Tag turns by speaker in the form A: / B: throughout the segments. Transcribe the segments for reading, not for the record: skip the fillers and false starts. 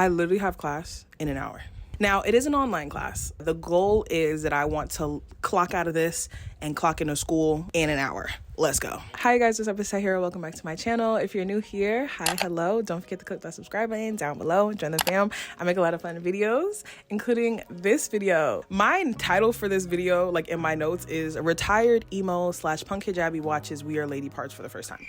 A: I literally have class in an hour. Now, it is an online class. The goal is that I want to clock out of this and clock into school in an hour. Let's go. Hi guys, what's up? It's Tahiry. Welcome back to my channel. If you're new here, hi, hello. Don't forget to click that subscribe button down below. Join the fam. I make a lot of fun videos, including this video. My title for this video, like in my notes, is Retired Emo / Punk Hijabi Watches We Are Lady Parts for the First Time.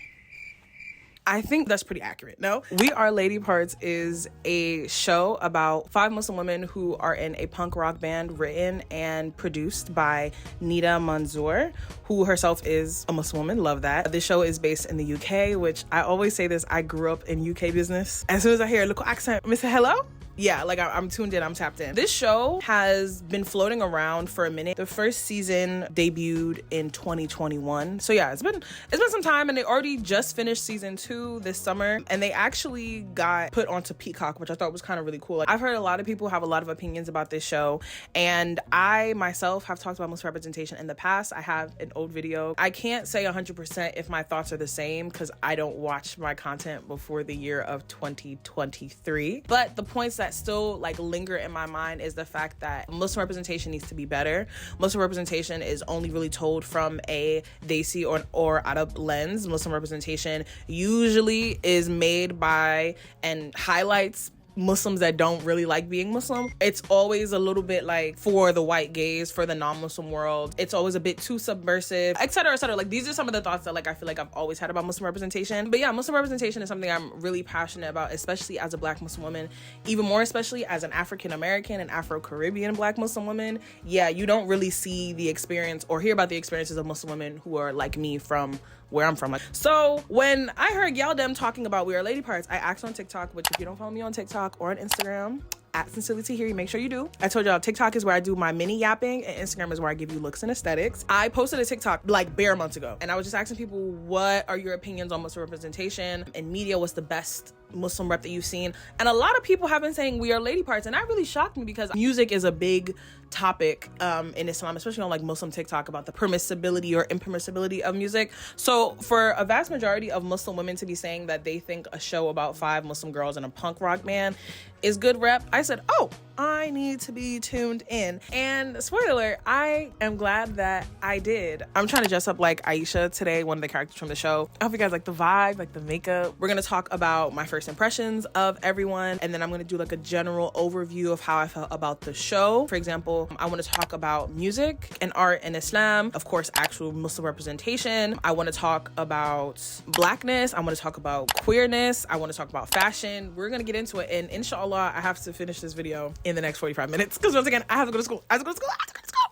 A: I think that's pretty accurate, no? We Are Lady Parts is a show about 5 Muslim women who are in a punk rock band written and produced by Nida Manzoor, who herself is a Muslim woman. Love that. This show is based in the UK, which I always say this, I grew up in UK business. As soon as I hear a little accent, Mr. Hello? Yeah, like I'm tuned in, I'm tapped in. This show has been floating around for a minute. The first season debuted in 2021. So yeah, it's been some time, and they already just finished season 2 this summer, and they actually got put onto Peacock, which I thought was kind of really cool. Like, I've heard a lot of people have a lot of opinions about this show, and I myself have talked about Muslim representation in the past. I have an old video. I can't say 100% if my thoughts are the same because I don't watch my content before the year of 2023. But the points that still like linger in my mind is the fact that Muslim representation needs to be better. Muslim representation is only really told from a desi or Arab lens. Muslim representation usually is made by and highlights Muslims that don't really like being Muslim. It's always a little bit like for the white gaze, for the non-Muslim world. It's always a bit too subversive, etc., etc. Like, these are some of the thoughts that like I feel like I've always had about Muslim representation. But yeah, Muslim representation is something I'm really passionate about, especially as a Black Muslim woman, even more especially as an African American and Afro-Caribbean Black Muslim woman. Yeah, you don't really see the experience or hear about the experiences of Muslim women who are like me from where I'm from. Like, so when I heard y'all them talking about We Are Lady Parts, I asked on TikTok, which if you don't follow me on TikTok or on Instagram, at Sincerely Tahiry, make sure you do. I told y'all TikTok is where I do my mini yapping, and Instagram is where I give you looks and aesthetics. I posted a TikTok like bare months ago, and I was just asking people, what are your opinions on Muslim representation in media? What's the best Muslim rep that you've seen? And a lot of people have been saying We Are Lady Parts, and that really shocked me because music is a big topic in Islam, especially on like Muslim TikTok, about the permissibility or impermissibility of music. So for a vast majority of Muslim women to be saying that they think a show about 5 Muslim girls in a punk rock band is good rep, I said, oh, I need to be tuned in. And spoiler alert, I am glad that I did. I'm trying to dress up like Aisha today, one of the characters from the show. I hope you guys like the vibe, like the makeup. We're gonna talk about my first impressions of everyone, and then I'm gonna do like a general overview of how I felt about the show. For example, I want to talk about music and art in Islam, of course, actual Muslim representation. I want to talk about Blackness. I want to talk about queerness. I want to talk about fashion. We're gonna get into it, and inshallah, I have to finish this video in the next 45 minutes because once again, I have to go to school.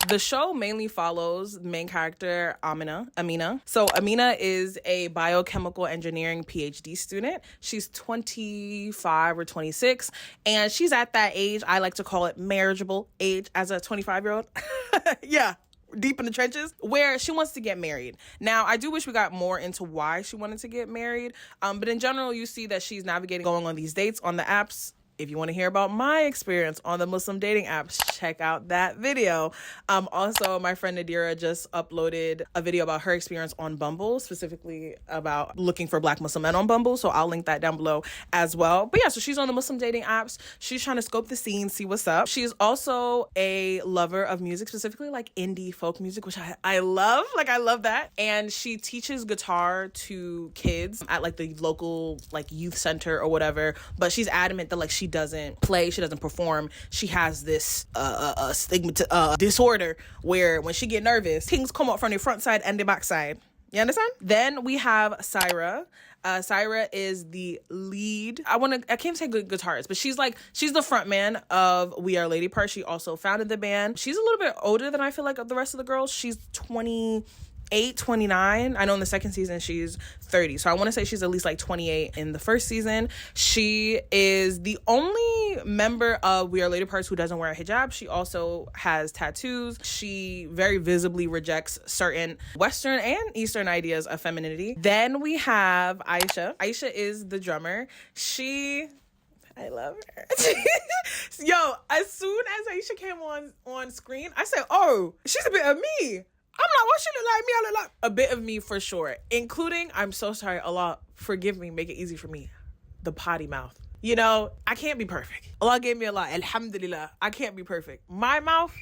A: The show mainly follows the main character, Amina. So Amina is a biochemical engineering PhD student. She's 25 or 26, and she's at that age, I like to call it marriageable age as a 25-year-old. Yeah. Deep in the trenches, where she wants to get married. Now, I do wish we got more into why she wanted to get married. But in general, you see that she's navigating, going on these dates on the apps. If you want to hear about my experience on the Muslim dating apps, check out that video. Also, my friend Nadira just uploaded a video about her experience on Bumble, specifically about looking for Black Muslim men on Bumble. So I'll link that down below as well. But yeah, so she's on the Muslim dating apps. She's trying to scope the scene, see what's up. She's also a lover of music, specifically like indie folk music, which I love. Like, I love that. And she teaches guitar to kids at like the local like youth center or whatever. But she's adamant that like she doesn't play, she doesn't perform. She has this disorder where when she get nervous, things come up from the front side and the back side. You understand? Then we have Syra. Syra is the lead. I can't say good guitarist, but she's the front man of We Are Lady Parts. She also founded the band. She's a little bit older than I feel like of the rest of the girls. She's 28, 29. I know in the second season she's 30. So I want to say she's at least like 28 in the first season. She is the only member of We Are Lady Parts who doesn't wear a hijab. She also has tattoos. She very visibly rejects certain Western and Eastern ideas of femininity. Then we have Aisha. Aisha is the drummer. I love her. Yo, as soon as Aisha came on screen, I said, oh, she's a bit of me. I'm like, what, she look like me? I look like a bit of me for sure, including, I'm so sorry, Allah, forgive me, make it easy for me, the potty mouth. You know, I can't be perfect. Allah gave me a lot. Alhamdulillah. I can't be perfect. My mouth.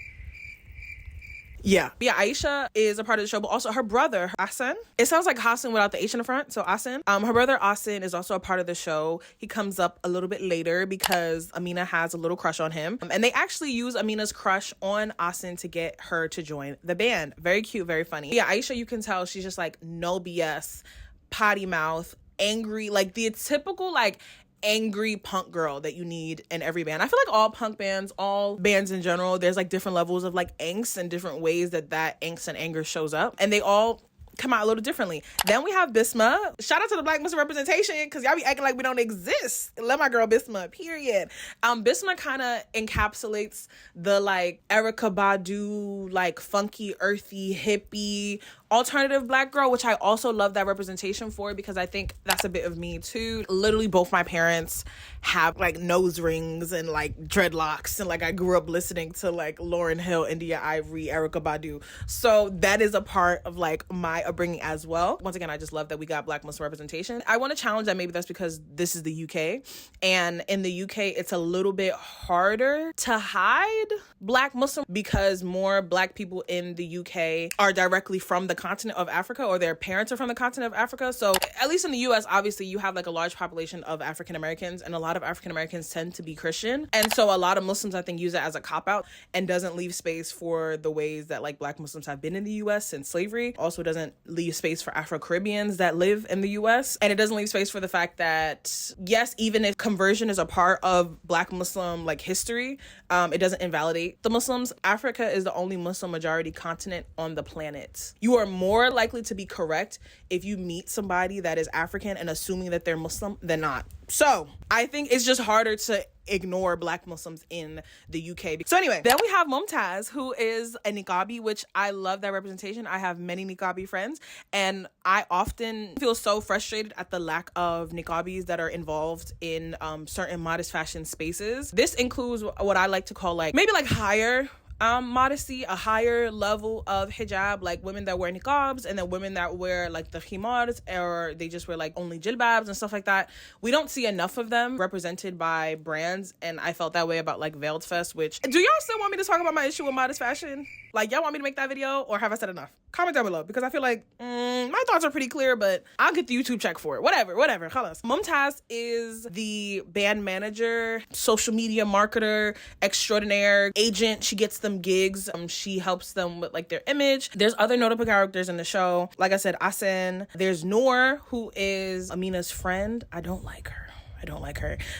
A: Yeah, Aisha is a part of the show, but also her brother, Asen. It sounds like Hassan without the H in the front, so Asen. Her brother, Asen, is also a part of the show. He comes up a little bit later because Amina has a little crush on him. And they actually use Amina's crush on Asen to get her to join the band. Very cute, very funny. Yeah, Aisha, you can tell she's just like no BS, potty mouth, angry, like the typical like angry punk girl that you need in every band. I feel like all punk bands, all bands in general, there's like different levels of like angst and different ways that angst and anger shows up, and they all come out a little differently. Then we have Bisma. Shout out to the Black Muslim representation, because y'all be acting like we don't exist. Love my girl Bisma, period. Bisma kind of encapsulates the like Erykah Badu, like funky, earthy, hippie, alternative black girl, which I also love that representation for, because I think that's a bit of me too. Literally both my parents have like nose rings and like dreadlocks, and like I grew up listening to like Lauryn Hill, India Ivory, Erykah Badu. So that is a part of like my upbringing as well. Once again, I just love that we got Black Muslim representation. I want to challenge that maybe that's because this is the UK, and in the UK it's a little bit harder to hide Black Muslim because more Black people in the UK are directly from the continent of Africa, or their parents are from the continent of Africa. So at least in the US, obviously you have like a large population of African Americans, and a lot of African Americans tend to be Christian, and so a lot of Muslims I think use it as a cop-out and doesn't leave space for the ways that like Black Muslims have been in the US since slavery. Also doesn't leave space for Afro-Caribbeans that live in the US, and it doesn't leave space for the fact that yes, even if conversion is a part of Black Muslim like history, it doesn't invalidate the Muslims. Africa is the only Muslim majority continent on the planet. You are more likely to be correct if you meet somebody that is African and assuming that they're Muslim than not. So I think it's just harder to ignore Black Muslims in the UK. So anyway, then we have Mumtaz, who is a niqabi, which I love that representation. I have many niqabi friends, and I often feel so frustrated at the lack of niqabis that are involved in certain modest fashion spaces. This includes what I like to call like maybe like higher modesty, a higher level of hijab, like women that wear niqabs, and then women that wear like the khimars, or they just wear like only jilbabs and stuff like that. We don't see enough of them represented by brands, and I felt that way about like Veiled Fest, which, do y'all still want me to talk about my issue with modest fashion? Like, y'all want me to make that video, or have I said enough? Comment down below, because I feel like my thoughts are pretty clear, but I'll get the YouTube check for it. Whatever. Khalas. Mumtaz is the band manager, social media marketer, extraordinaire, agent. She gets them gigs. She helps them with like their image. There's other notable characters in the show. Like I said, Asen. There's Noor, who is Amina's friend. I don't like her.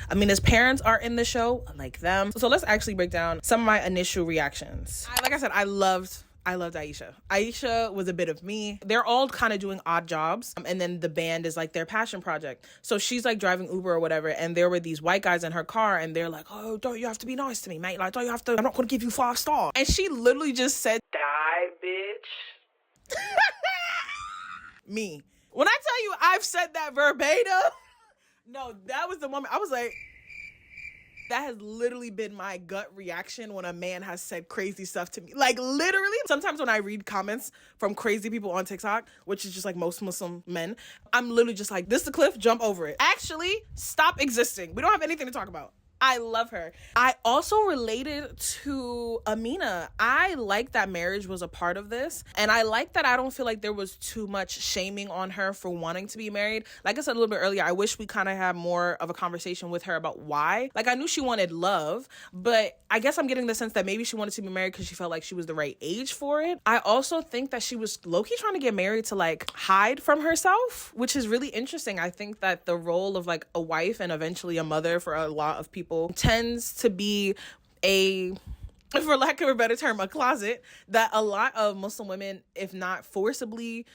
A: Amina's parents are in the show. I like them. So let's actually break down some of my initial reactions. Like I said, I loved Aisha. Aisha was a bit of me. They're all kind of doing odd jobs, and then the band is like their passion project. So she's like driving Uber or whatever, and there were these white guys in her car, and they're like, "Oh, don't you have to be nice to me, mate? Like, don't you have to? I'm not gonna give you 5 stars." And she literally just said, "Die, bitch." Me. When I tell you I've said that verbatim, no, that was the moment I was like, that has literally been my gut reaction when a man has said crazy stuff to me. Like, literally. Sometimes when I read comments from crazy people on TikTok, which is just like most Muslim men, I'm literally just like, this is the cliff, jump over it. Actually, stop existing. We don't have anything to talk about. I love her. I also related to Amina. I like that marriage was a part of this. And I like that I don't feel like there was too much shaming on her for wanting to be married. Like I said a little bit earlier, I wish we kind of had more of a conversation with her about why. Like, I knew she wanted love, but I guess I'm getting the sense that maybe she wanted to be married because she felt like she was the right age for it. I also think that she was low-key trying to get married to like hide from herself, which is really interesting. I think that the role of like a wife and eventually a mother for a lot of people tends to be a, for lack of a better term, a closet that a lot of Muslim women, if not forcibly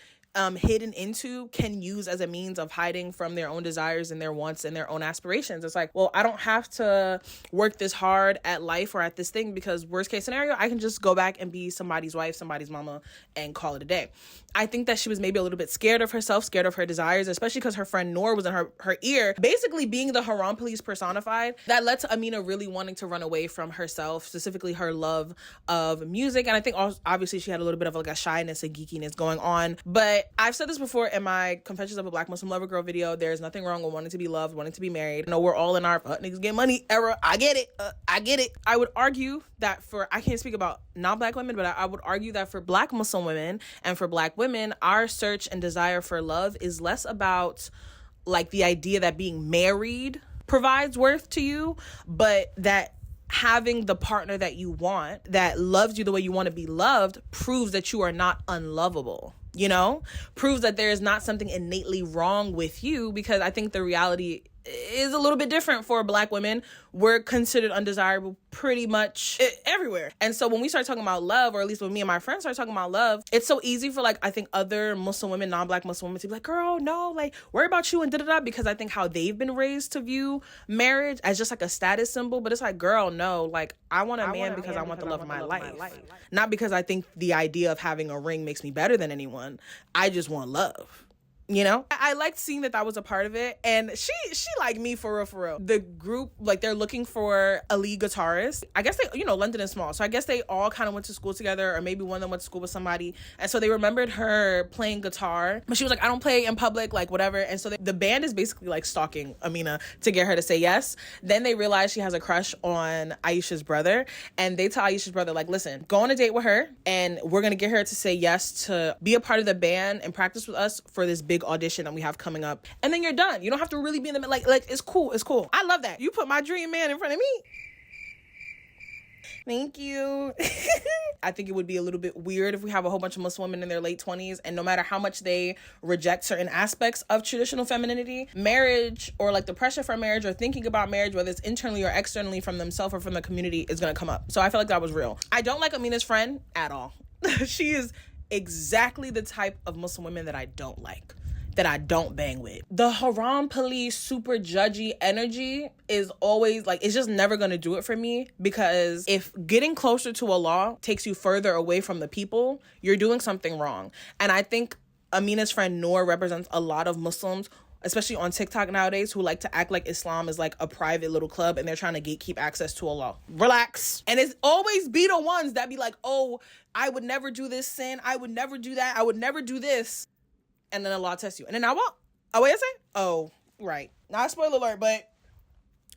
A: hidden into, can use as a means of hiding from their own desires and their wants and their own aspirations. It's like, well, I don't have to work this hard at life or at this thing, because worst case scenario, I can just go back and be somebody's wife, somebody's mama, and call it a day. I think that she was maybe a little bit scared of herself, scared of her desires, especially because her friend Noor was in her ear, basically being the haram police personified. That led to Amina really wanting to run away from herself, specifically her love of music. And I think obviously she had a little bit of like a shyness and geekiness going on. But But I've said this before in my Confessions of a Black Muslim Lover Girl video. There's nothing wrong with wanting to be loved, wanting to be married. I know we're all in our fuck niggas get money era. I get it. I would argue that I can't speak about non-Black women, but I would argue that for Black Muslim women and for Black women, our search and desire for love is less about like the idea that being married provides worth to you, but that having the partner that you want, that loves you the way you want to be loved, proves that you are not unlovable, you know? Proves that there is not something innately wrong with you, because I think the reality is a little bit different for Black women. We're considered undesirable pretty much everywhere. And so when we start talking about love, or at least when me and my friends start talking about love, it's so easy for like, I think other Muslim women, non-Black Muslim women to be like, girl, no, like worry about you and da-da-da, because I think how they've been raised to view marriage as just like a status symbol. But it's like, girl, no, like I want a man because I want the love of my life. Not because I think the idea of having a ring makes me better than anyone. I just want love. You know, I liked seeing that was a part of it. And she liked me for real. The group, like, they're looking for a lead guitarist. I guess they, you know, London is small, so I guess they all kind of went to school together, or maybe one of them went to school with somebody. And so they remembered her playing guitar, but she was like, I don't play in public, like whatever. And so the band is basically like stalking Amina to get her to say yes. Then they realize she has a crush on Aisha's brother, and they tell Aisha's brother, like, listen, go on a date with her, and we're gonna get her to say yes to be a part of the band and practice with us for this big audition that we have coming up, and then you're done. You don't have to really be in the like it's cool. I love that. You put my dream man in front of me. Thank you. I think it would be a little bit weird if we have a whole bunch of Muslim women in their late 20s, and no matter how much they reject certain aspects of traditional femininity, marriage, or like the pressure for marriage, or thinking about marriage, whether it's internally or externally from themselves or from the community, is going to come up. So I feel like that was real. I don't like Amina's friend at all. She is exactly the type of Muslim women that I don't like, that I don't bang with. The haram police, super judgy energy is always like, it's just never gonna do it for me, because if getting closer to Allah takes you further away from the people, you're doing something wrong. And I think Amina's friend Noor represents a lot of Muslims, especially on TikTok nowadays, who like to act like Islam is like a private little club and they're trying to gatekeep access to Allah. Relax. And it's always be the ones that be like, oh, I would never do this sin, I would never do that, I would never do this. And then Allah tests you. And then I won't. Oh, wait a second. Oh, right. Not a spoiler alert, but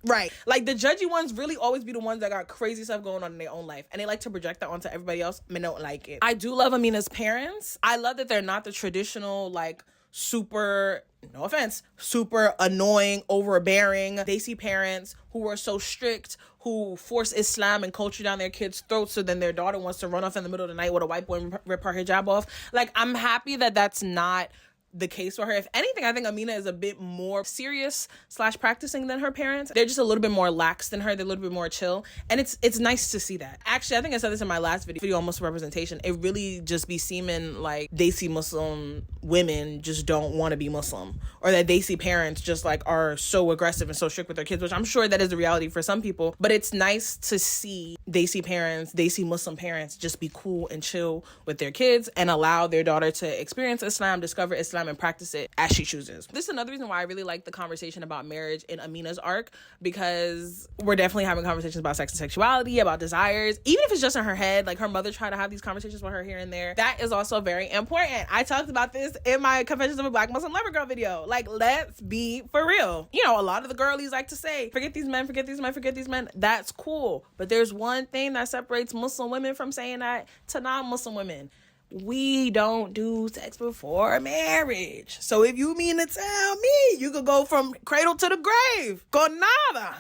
A: right. Like the judgy ones really always be the ones that got crazy stuff going on in their own life. And they like to project that onto everybody else. I don't like it. I do love Amina's parents. I love that they're not the traditional, like, super, no offense, super annoying, overbearing Desi parents who are so strict, who force Islam and culture down their kids' throats, so then their daughter wants to run off in the middle of the night with a white boy and rip her hijab off. Like, I'm happy that that's not the case for her. If anything, I think Amina is a bit more serious / practicing than her parents. They're just a little bit more lax than her. They're a little bit more chill. And it's nice to see that. Actually, I think I said this in my last video on Muslim representation. It really just be seeming like Desi Muslim women just don't want to be Muslim, or that Desi parents just like are so aggressive and so strict with their kids, which I'm sure that is the reality for some people. But it's nice to see Desi parents, Desi Muslim parents just be cool and chill with their kids and allow their daughter to experience Islam, discover Islam, and practice it as she chooses. This is another reason why I really like the conversation about marriage in Amina's arc, because we're definitely having conversations about sex and sexuality, about desires, even if it's just in her head. Like, her mother tried to have these conversations with her here and there. That is also very important. I talked about this in my Confessions of a Black Muslim Lover Girl video. Like, let's be for real. You know, a lot of the girlies like to say, forget these men, forget these men, forget these men. That's cool. But there's one thing that separates Muslim women from saying that to non-Muslim women. We don't do sex before marriage. So if you mean to tell me you could go from cradle to the grave, con nada,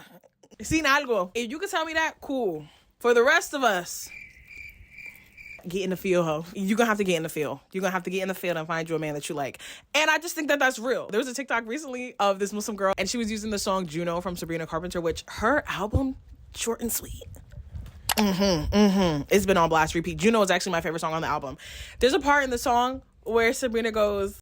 A: sin algo. If you could tell me that, cool. For the rest of us, get in the field, ho. You're gonna have to get in the field. You're gonna have to get in the field and find you a man that you like. And I just think that that's real. There was a TikTok recently of this Muslim girl, and she was using the song Juno from Sabrina Carpenter, which her album, short and sweet. It's been on blast repeat. Juno is actually my favorite song on the album. There's a part in the song where Sabrina goes,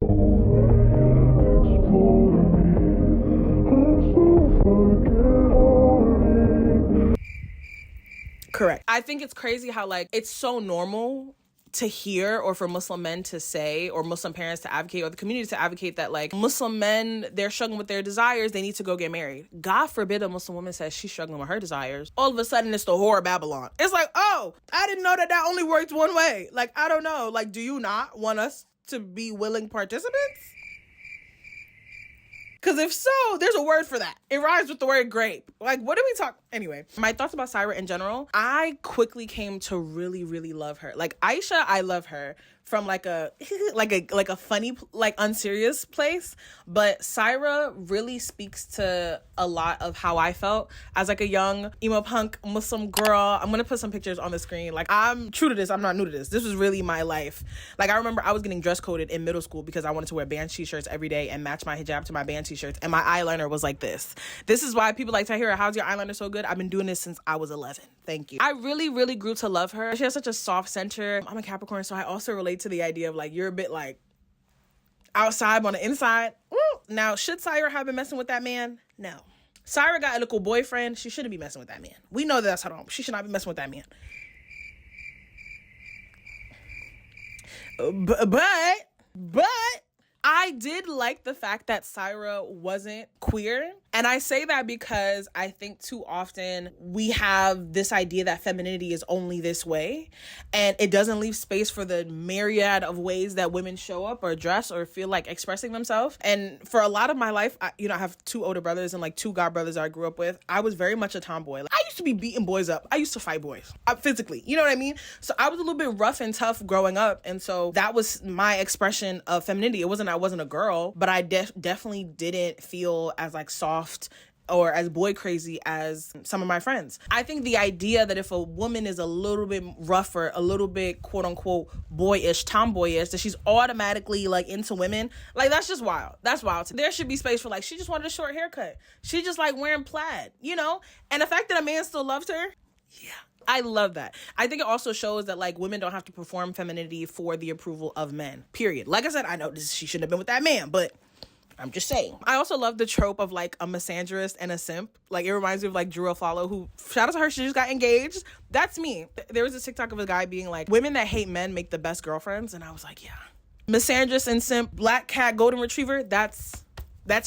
A: correct. I think it's crazy how, like, it's so normal to hear, or for Muslim men to say, or Muslim parents to advocate, or the community to advocate that, like, Muslim men, they're struggling with their desires, they need to go get married. God forbid a Muslim woman says she's struggling with her desires. All of a sudden, it's the whore of Babylon. It's like, oh, I didn't know that only works one way. Like, I don't know. Like, do you not want us to be willing participants? Because if so, there's a word for that. It rhymes with the word grape. Like, what do we talk? Anyway, my thoughts about Syra in general, I quickly came to really, really love her. Like, Aisha, I love her from like a funny, like unserious place. But Syra really speaks to a lot of how I felt as like a young emo punk Muslim girl. I'm going to put some pictures on the screen. Like, I'm true to this. I'm not new to this. This was really my life. Like, I remember I was getting dress coded in middle school because I wanted to wear band t-shirts every day and match my hijab to my band t-shirts. And my eyeliner was like this. This is why people like, Tahiry, how's your eyeliner so good? I've been doing this since I was 11. Thank you. I really, really grew to love her. She has such a soft center. I'm a Capricorn, so I also relate to the idea of like, you're a bit like outside but on the inside. Now, should Syra have been messing with that man? No. Syra got a little boyfriend. She shouldn't be messing with that man. We know that that's haram. She should not be messing with that man. But I did like the fact that Syra wasn't queer. And I say that because I think too often we have this idea that femininity is only this way. And it doesn't leave space for the myriad of ways that women show up or dress or feel like expressing themselves. And for a lot of my life, I have 2 older brothers and like 2 god brothers I grew up with. I was very much a tomboy. Like, I used to be beating boys up. I used to fight boys physically. You know what I mean? So I was a little bit rough and tough growing up. And so that was my expression of femininity. It wasn't I wasn't a girl, but I definitely didn't feel as like soft or as boy crazy as some of my friends. I think the idea that if a woman is a little bit rougher, a little bit quote unquote boyish, tomboyish, that she's automatically like into women, like that's just wild. That's wild. There should be space for like, she just wanted a short haircut. She just like wearing plaid, you know? And the fact that a man still loved her, yeah. I love that. I think it also shows that like women don't have to perform femininity for the approval of men, period. Like I said, I know she shouldn't have been with that man, but I'm just saying. I also love the trope of like a misandrist and a simp. Like, it reminds me of like Drew Follow, who, shout out to her, she just got engaged. That's me. There was a TikTok of a guy being like, women that hate men make the best girlfriends. And I was like, yeah. Misandrist and simp, black cat, golden retriever, that's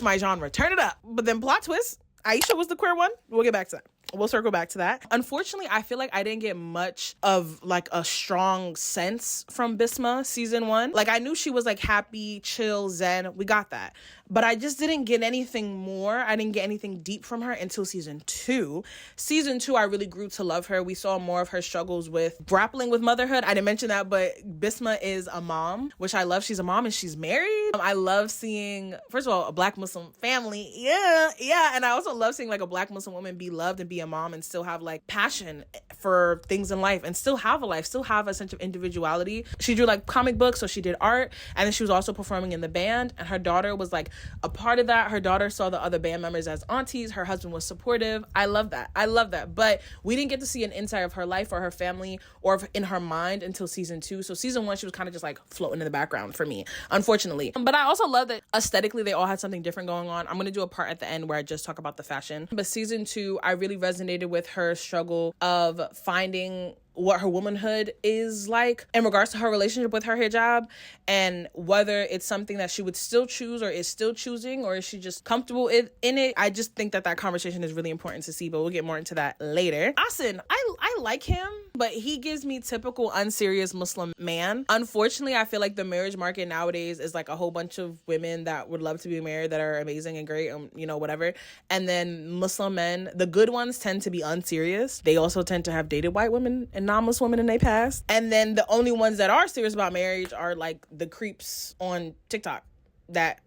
A: my genre. Turn it up. But then plot twist, Aisha was the queer one. We'll get back to that. We'll circle back to that. Unfortunately, I feel like I didn't get much of like a strong sense from Bisma season 1. Like, I knew she was like happy, chill, zen. We got that. But I just didn't get anything more. I didn't get anything deep from her until season 2. Season 2, I really grew to love her. We saw more of her struggles with grappling with motherhood. I didn't mention that, but Bisma is a mom, which I love. She's a mom and she's married. I love seeing, first of all, a black Muslim family. Yeah. And I also love seeing like a black Muslim woman be loved and be a mom and still have like passion for things in life and still have a life, still have a sense of individuality. She drew like comic books, so she did art, and then she was also performing in the band, and her daughter was like a part of that. Her daughter saw the other band members as aunties. Her husband was supportive. I love that. But we didn't get to see an insight of her life or her family or in her mind until season 2. So season 1, she was kind of just like floating in the background for me, unfortunately. But I also love that aesthetically they all had something different going on. I'm going to do a part at the end where I just talk about the fashion. But season 2, I really resonated with her struggle of finding what her womanhood is like in regards to her relationship with her hijab, and whether it's something that she would still choose or is still choosing, or is she just comfortable in it. I just think that conversation is really important to see, but we'll get more into that later. Asin, I like him, but he gives me typical unserious Muslim man. Unfortunately, I feel like the marriage market nowadays is like a whole bunch of women that would love to be married, that are amazing and great, whatever. And then Muslim men, the good ones, tend to be unserious. They also tend to have dated white women and non-Muslim women in their past. And then the only ones that are serious about marriage are like the creeps on TikTok that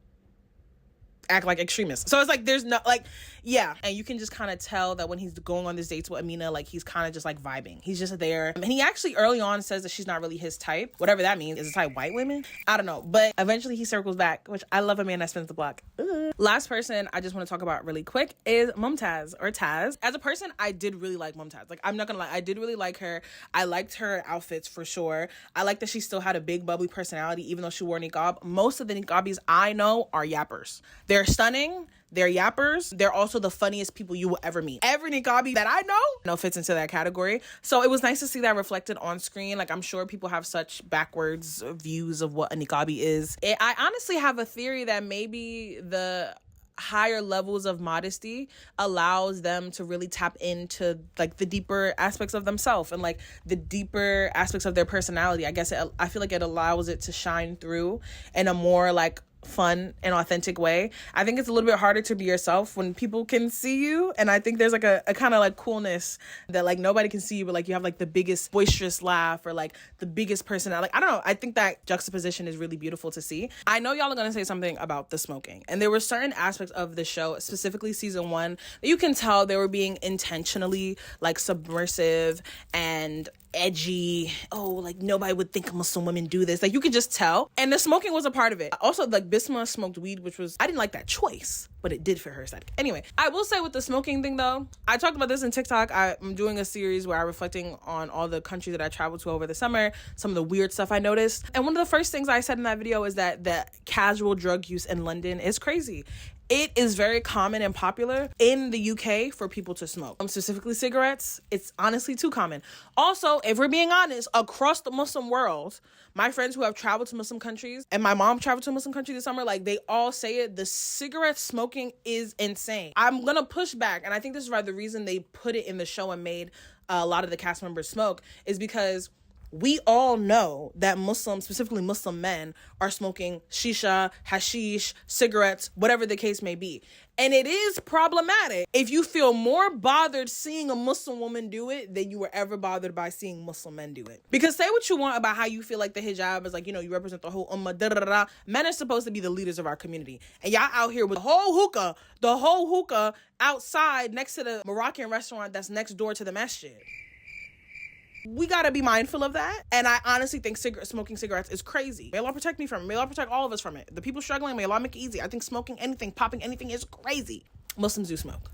A: act like extremists. So it's like there's no like, yeah. And you can just kind of tell that when he's going on these dates with Amina, like he's kind of just like vibing. He's just there. And he actually early on says that she's not really his type. Whatever that means. Is it type white women? I don't know. But eventually he circles back, which I love a man that spins the block. Ugh. Last person I just want to talk about really quick is Mumtaz or Taz. As a person, I did really like Mumtaz. Like, I'm not gonna lie, I did really like her. I liked her outfits for sure. I like that she still had a big bubbly personality even though she wore niqab. Most of the niqabis I know are yappers. They're stunning. They're yappers. They're also the funniest people you will ever meet. Every niqabi that I know fits into that category. So it was nice to see that reflected on screen. Like, I'm sure people have such backwards views of what a niqabi is. I honestly have a theory that maybe the higher levels of modesty allows them to really tap into like the deeper aspects of themselves and like the deeper aspects of their personality. I guess I feel like it allows it to shine through in a more like fun and authentic way. I think it's a little bit harder to be yourself when people can see you, and I think there's like a kind of like coolness that like nobody can see you, but like you have like the biggest boisterous laugh or like the biggest personality. Like I don't know, I think that juxtaposition is really beautiful to see. I know y'all are gonna say something about the smoking, and there were certain aspects of the show, specifically season 1, that you can tell they were being intentionally like submersive and edgy. Oh, like nobody would think Muslim women do this. Like you could just tell. And the smoking was a part of it. Also, like Bisma smoked weed, which was, I didn't like that choice, but it did for her aesthetic. Anyway, I will say with the smoking thing though, I talked about this in TikTok. I'm doing a series where I'm reflecting on all the countries that I traveled to over the summer, some of the weird stuff I noticed. And one of the first things I said in that video is that the casual drug use in London is crazy. It is very common and popular in the UK for people to smoke. Specifically cigarettes, it's honestly too common. Also, if we're being honest, across the Muslim world, my friends who have traveled to Muslim countries, and my mom traveled to a Muslim country this summer, like they all say it, the cigarette smoking is insane. I'm gonna push back, and I think this is why the reason they put it in the show and made a lot of the cast members smoke is because we all know that Muslims, specifically Muslim men, are smoking shisha, hashish, cigarettes, whatever the case may be. And it is problematic if you feel more bothered seeing a Muslim woman do it than you were ever bothered by seeing Muslim men do it. Because say what you want about how you feel like the hijab is like, you know, you represent the whole ummah, da-da-da-da. Men are supposed to be the leaders of our community. And y'all out here with the whole hookah outside next to the Moroccan restaurant that's next door to the masjid. We gotta be mindful of that. And I honestly think smoking cigarettes is crazy. May Allah protect me from it. May Allah protect all of us from it. The people struggling, may Allah make it easy. I think smoking anything, popping anything is crazy. Muslims do smoke.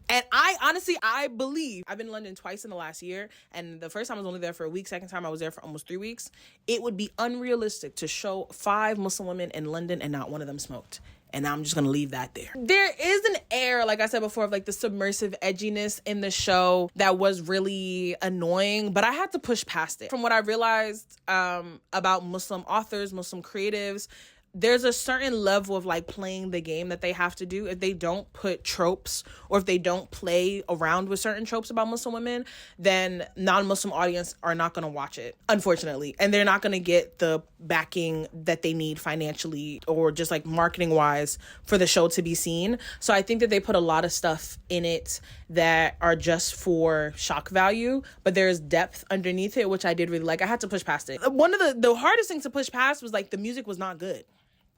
A: And I believe, I've been in London twice in the last year, and the first time I was only there for a week, second time I was there for almost 3 weeks. It would be unrealistic to show 5 Muslim women in London and not one of them smoked. And I'm just going to leave that there. There is an air, like I said before, of like the submersive edginess in the show that was really annoying, but I had to push past it. From what I realized about Muslim authors, Muslim creatives, there's a certain level of like playing the game that they have to do. If they don't put tropes or if they don't play around with certain tropes about Muslim women, then non-Muslim audience are not going to watch it, unfortunately. And they're not going to get the backing that they need financially or just like marketing wise for the show to be seen. So I think that they put a lot of stuff in it that are just for shock value, but there's depth underneath it, which I did really like. I had to push past it. One of the hardest things to push past was like the music was not good.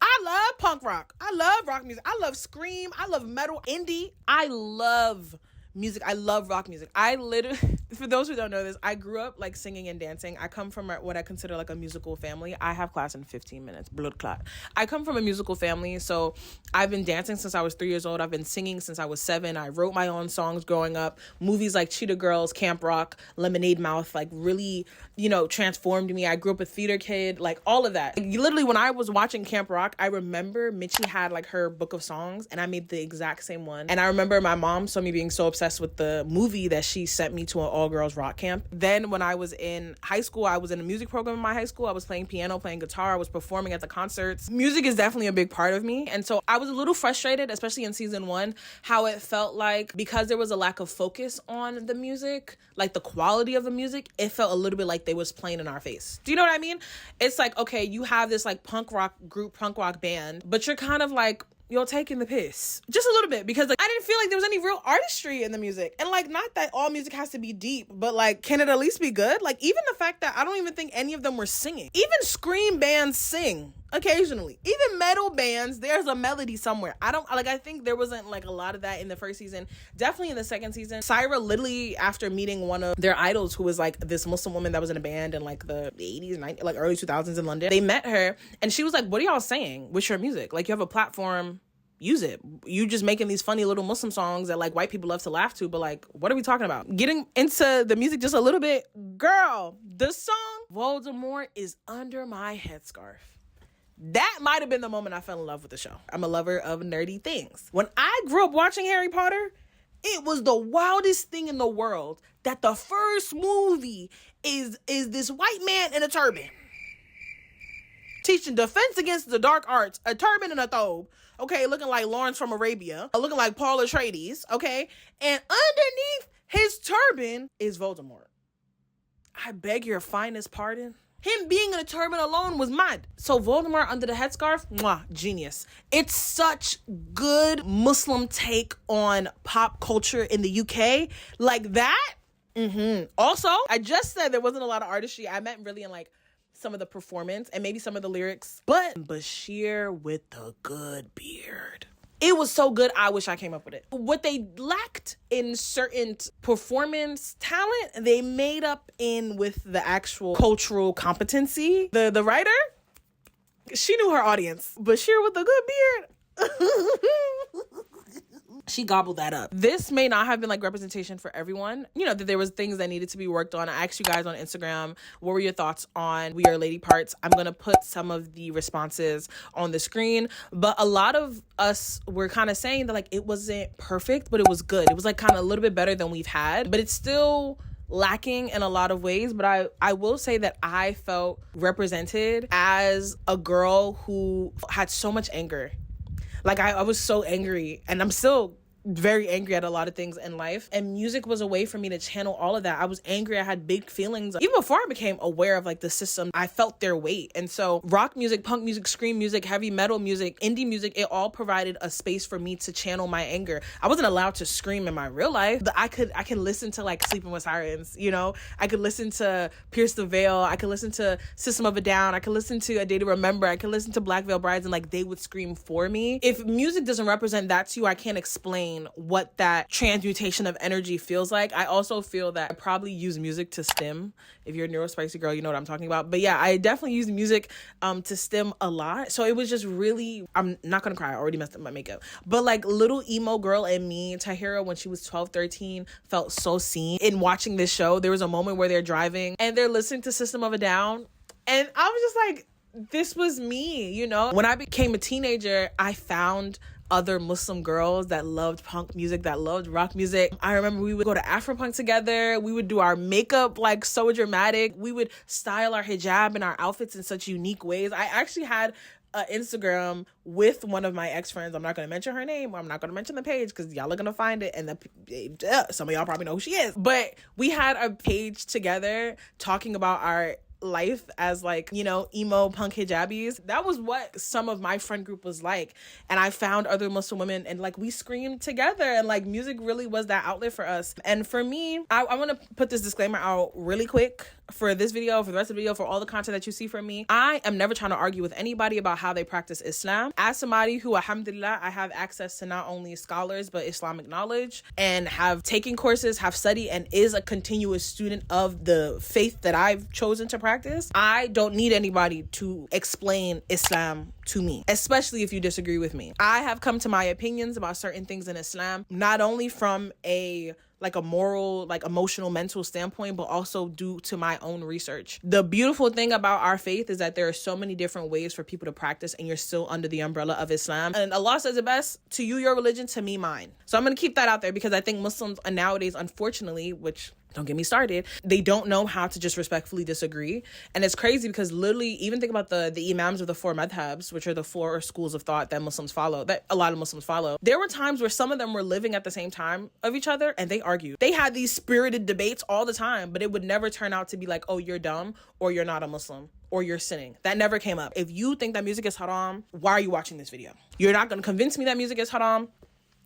A: I love punk rock. I love rock music. I love scream. I love metal, indie. I love music. I love rock music. I literally, for those who don't know this, I grew up like singing and dancing. I come from what I consider like a musical family. I have class in 15 minutes, blood clot. I come from a musical family, so I've been dancing since I was 3 years old. I've been singing since I was 7. I wrote my own songs growing up. Movies like Cheetah Girls, Camp Rock, Lemonade Mouth, like really, you know, transformed me. I grew up a theater kid, like all of that. Like, literally, when I was watching Camp Rock, I remember Mitchie had like her book of songs, and I made the exact same one. And I remember my mom saw me being so obsessed with the movie that she sent me to an all-girls rock camp. Then when I was in high school, I was in a music program in my high school. I was playing piano, playing guitar. I was performing at the concerts. Music is definitely a big part of me. And so I was a little frustrated, especially in season 1, how it felt like because there was a lack of focus on the music, like the quality of the music, it felt a little bit like they was playing in our face. Do you know what I mean? It's like, okay, you have this like punk rock group, punk rock band, but you're kind of like, you're taking the piss just a little bit, because like I didn't feel like there was any real artistry in the music. And like, not that all music has to be deep, but like, can it at least be good? Like, even the fact that I don't even think any of them were singing. Even scream bands sing occasionally. Even metal bands, there's a melody somewhere. I think there wasn't like a lot of that in the first season. Definitely in the second season, Syra literally, after meeting one of their idols who was like this Muslim woman that was in a band in like the 80s, 90s, like early 2000s in London, they met her and she was like, what are y'all saying with your music? Like, you have a platform, use it. You just making these funny little Muslim songs that like white people love to laugh to, but like, what are we talking about? Getting into the music just a little bit, girl, the song Voldemort is under my headscarf. That might have been the moment I fell in love with the show. I'm a lover of nerdy things. When I grew up watching Harry Potter, it was the wildest thing in the world that the first movie is this white man in a turban teaching defense against the dark arts, a turban and a thobe, okay, looking like Lawrence from Arabia, looking like Paul Atreides, okay? And underneath his turban is Voldemort. I beg your finest pardon? Him being in a turban alone was mad. So Voldemort under the headscarf, mwah, genius. It's such good Muslim take on pop culture in the UK. Like that. Also, I just said there wasn't a lot of artistry. I meant really in like some of the performance and maybe some of the lyrics. But Bashir with the good beard. It was so good, I wish I came up with it. What they lacked in certain performance talent, they made up in with the actual cultural competency. The writer, she knew her audience. Bashir with the good beard. She gobbled that up. This may not have been like representation for everyone. You know, that there was things that needed to be worked on. I asked you guys on Instagram, what were your thoughts on We Are Lady Parts? I'm going to put some of the responses on the screen. But a lot of us were kind of saying that like it wasn't perfect, but it was good. It was like kind of a little bit better than we've had. But it's still lacking in a lot of ways. But I will say that I felt represented as a girl who had so much anger. Like, I was so angry, and I'm still very angry at a lot of things in life. And music was a way for me to channel all of that. I was angry. I had big feelings. Even before I became aware of, like, the system, I felt their weight. And so rock music, punk music, scream music, heavy metal music, indie music, it all provided a space for me to channel my anger. I wasn't allowed to scream in my real life, but I can listen to, like, Sleeping with Sirens, you know? I could listen to Pierce the Veil. I could listen to System of a Down. I could listen to A Day to Remember. I could listen to Black Veil Brides, and, like, they would scream for me. If music doesn't represent that to you, I can't explain what that transmutation of energy feels like. I also feel that I probably use music to stim. If you're a neurospicy girl, you know what I'm talking about. But yeah, I definitely use music to stim a lot. So it was just really, I'm not gonna cry, I already messed up my makeup. But like little emo girl in me, Tahiry, when she was 12, 13, felt so seen. In watching this show, there was a moment where they're driving and they're listening to System of a Down. And I was just like, this was me, you know? When I became a teenager, I found other Muslim girls that loved punk music, that loved rock music. I remember we would go to Afropunk together. We would do our makeup like so dramatic. We would style our hijab and our outfits in such unique ways. I actually had an Instagram with one of my ex-friends. I'm not going to mention her name. I'm not going to mention the page because y'all are going to find it. And some of y'all probably know who she is. But we had a page together talking about our life as like, you know, emo punk hijabis. That was what some of my friend group was like. And I found other Muslim women and like we screamed together, and like music really was that outlet for us. And for me, I want to put this disclaimer out really quick for this video, for the rest of the video, for all the content that you see from me. I am never trying to argue with anybody about how they practice Islam. As somebody who, alhamdulillah, I have access to not only scholars but Islamic knowledge, and have taken courses, have studied, and is a continuous student of the faith that I've chosen to practice. I don't need anybody to explain Islam to me, especially if you disagree with me. I have come to my opinions about certain things in Islam, not only from a moral, like emotional, mental standpoint, but also due to my own research. The beautiful thing about our faith is that there are so many different ways for people to practice, and you're still under the umbrella of Islam. And Allah says it best, to you your religion, to me mine. So I'm going to keep that out there, because I think Muslims nowadays, unfortunately, which don't get me started, they don't know how to just respectfully disagree. And it's crazy because literally, even think about the imams of the four madhabs, which are the four schools of thought that Muslims follow, that a lot of Muslims follow. There were times where some of them were living at the same time of each other and they argued. They had these spirited debates all the time, but it would never turn out to be like, oh, you're dumb, or you're not a Muslim, or you're sinning. That never came up. If you think that music is haram, why are you watching this video? You're not going to convince me that music is haram,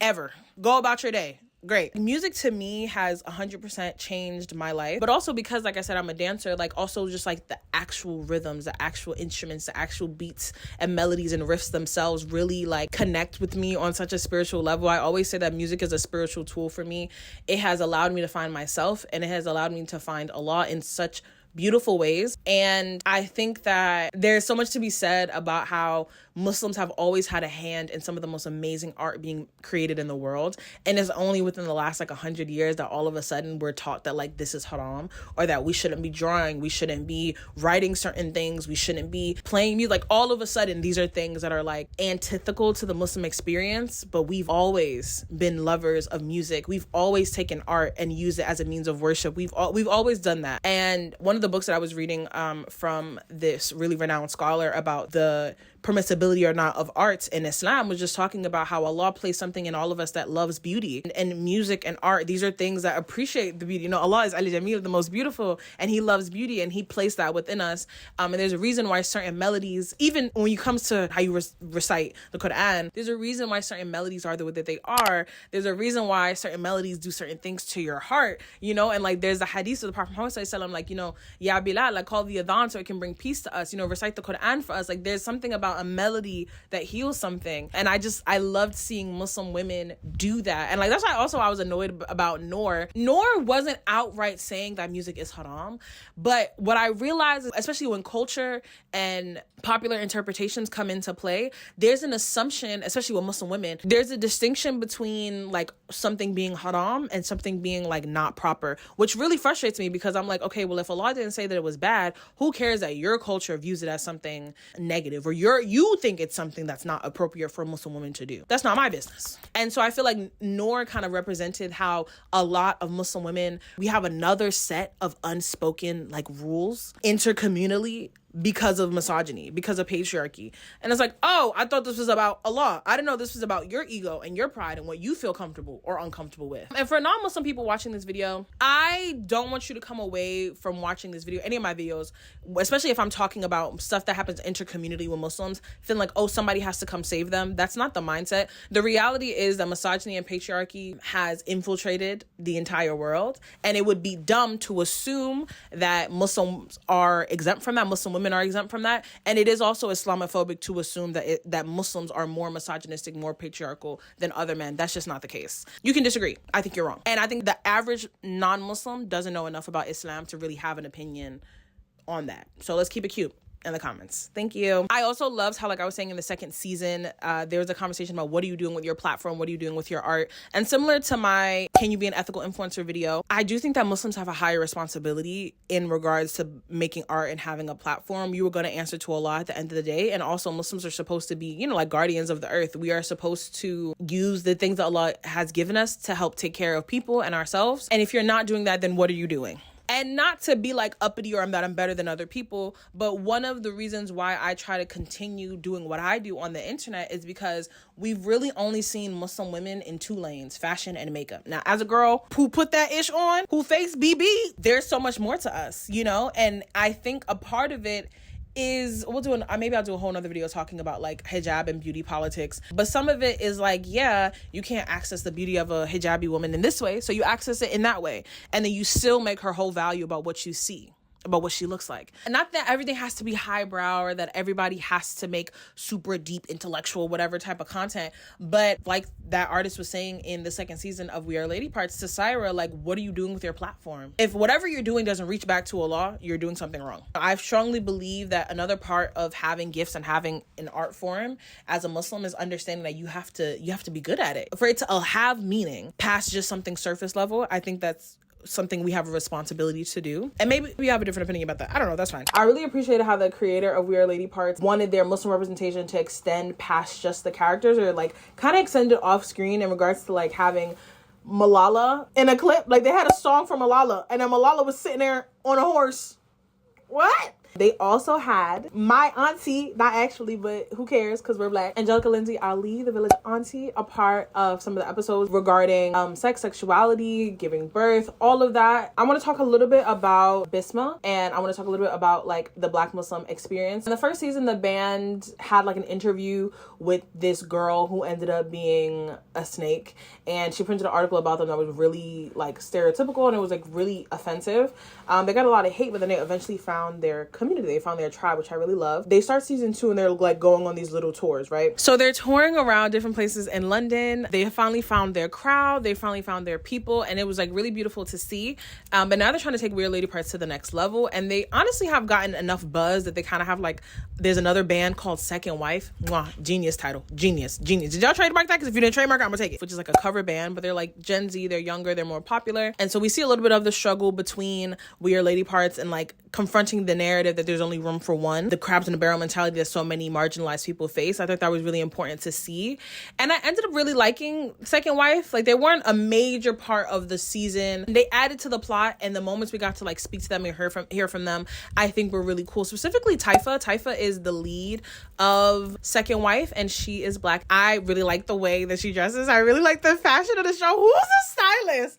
A: ever. Go about your day. Great. Music to me has 100% changed my life, but also because, like I said, I'm a dancer, like also just like the actual rhythms, the actual instruments, the actual beats and melodies and riffs themselves really like connect with me on such a spiritual level. I always say that music is a spiritual tool for me. It has allowed me to find myself, and it has allowed me to find Allah in such beautiful ways. And I think that there's so much to be said about how Muslims have always had a hand in some of the most amazing art being created in the world. And it's only within the last like 100 years that all of a sudden we're taught that like this is haram, or that we shouldn't be drawing, we shouldn't be writing certain things, we shouldn't be playing music. Like all of a sudden these are things that are like antithetical to the Muslim experience, but we've always been lovers of music. We've always taken art and used it as a means of worship. We've always done that. And one of the books that I was reading from this really renowned scholar about the permissibility or not of arts in Islam was just talking about how Allah placed something in all of us that loves beauty, and music and art. These are things that appreciate the beauty. You know, Allah is Al-Jamil, the most beautiful, and he loves beauty, and he placed that within us. And there's a reason why certain melodies, even when it comes to how you recite the Quran, there's a reason why certain melodies are the way that they are. There's a reason why certain melodies do certain things to your heart, you know. And like there's a hadith of the Prophet Muhammad sallallahu alaihi wasallam, like, you know, Ya Bilal, like call the adhan so it can bring peace to us, you know, recite the Quran for us. Like there's something about a melody that heals something. And I loved seeing Muslim women do that. And like that's why also I was annoyed about Noor wasn't outright saying that music is haram, but what I realized is, especially when culture and popular interpretations come into play, there's an assumption, especially with Muslim women, there's a distinction between like something being haram and something being like not proper, which really frustrates me, because I'm like, okay, well, if Allah didn't say that it was bad, who cares that your culture views it as something negative, or you think it's something that's not appropriate for a Muslim woman to do? That's not my business. And so I feel like Noor kind of represented how a lot of Muslim women, we have another set of unspoken like rules intercommunally because of misogyny, because of patriarchy. And it's like, oh, I thought this was about Allah. I didn't know this was about your ego and your pride and what you feel comfortable or uncomfortable with. And for non-Muslim people watching this video, I don't want you to come away from watching this video, any of my videos, especially if I'm talking about stuff that happens intercommunity with Muslims, feeling like, oh, somebody has to come save them. That's not the mindset. The reality is that misogyny and patriarchy has infiltrated the entire world, and it would be dumb to assume that Muslims are exempt from that, Muslim women are exempt from that. And it is also Islamophobic to assume that Muslims are more misogynistic, more patriarchal than other men. That's just not the case. You can disagree. I think you're wrong. And I think the average non-Muslim doesn't know enough about Islam to really have an opinion on that. So let's keep it cute in the comments. Thank you. I also loved how, like I was saying in the second season, there was a conversation about what are you doing with your platform? What are you doing with your art? And similar to my Can You Be an Ethical Influencer video, I do think that Muslims have a higher responsibility in regards to making art and having a platform. You were going to answer to Allah at the end of the day. And also Muslims are supposed to be, you know, like guardians of the earth. We are supposed to use the things that Allah has given us to help take care of people and ourselves. And if you're not doing that, then what are you doing? And not to be like uppity or I'm better than other people, but one of the reasons why I try to continue doing what I do on the internet is because we've really only seen Muslim women in two lanes, fashion and makeup. Now, as a girl who put that ish on, who faced BB, there's so much more to us, you know? And I think a part of it is, maybe I'll do a whole nother video talking about like hijab and beauty politics, but some of it is like, yeah, you can't access the beauty of a hijabi woman in this way, so you access it in that way, and then you still make her whole value about what you see, about what she looks like. And not that everything has to be highbrow or that everybody has to make super deep intellectual whatever type of content, but like that artist was saying in the second season of We Are Lady Parts to Syra, like, what are you doing with your platform? If whatever you're doing doesn't reach back to Allah, you're doing something wrong. I strongly believe that another part of having gifts and having an art form as a Muslim is understanding that you have to be good at it for it to have meaning past just something surface level. I think that's something we have a responsibility to do. And maybe we have a different opinion about that. I don't know. That's fine. I really appreciated how the creator of We Are Lady Parts wanted their Muslim representation to extend past just the characters, or like kind of extend it off screen in regards to like having Malala in a clip. Like they had a song from Malala and then Malala was sitting there on a horse. What? They also had my auntie, not actually, but who cares because we're Black, Angelica Lindsay Ali, the village auntie, a part of some of the episodes regarding sex, sexuality, giving birth, all of that. I want to talk a little bit about Bisma, and I want to talk a little bit about like the Black Muslim experience. In the first season, the band had like an interview with this girl who ended up being a snake, and she printed an article about them that was really like stereotypical, and it was like really offensive. They got a lot of hate, but then they eventually found their community. They found their tribe, which I really love. They start season 2 and they're like going on these little tours, right? So they're touring around different places in London. They finally found their crowd. They finally found their people, and it was like really beautiful to see. But now they're trying to take Weird Lady Parts to the next level, and they honestly have gotten enough buzz that they kind of have like, there's another band called Second Wife. Mwah, genius title. Genius. Did y'all trademark that? Because if you didn't trademark it, I'm gonna take it. Which is like a cover band, but they're like Gen Z, they're younger, they're more popular. And so we see a little bit of the struggle between Weird Lady Parts and like confronting the narrative that there's only room for one, the crabs in the barrel mentality that so many marginalized people face. I thought that was really important to see. And I ended up really liking Second Wife. Like, they weren't a major part of the season. They added to the plot, and the moments we got to like speak to them and hear from them, I think were really cool. Specifically Typha. Typha is the lead of Second Wife, and she is Black. I really like the way that she dresses. I really like the fashion of the show. Who's the stylist?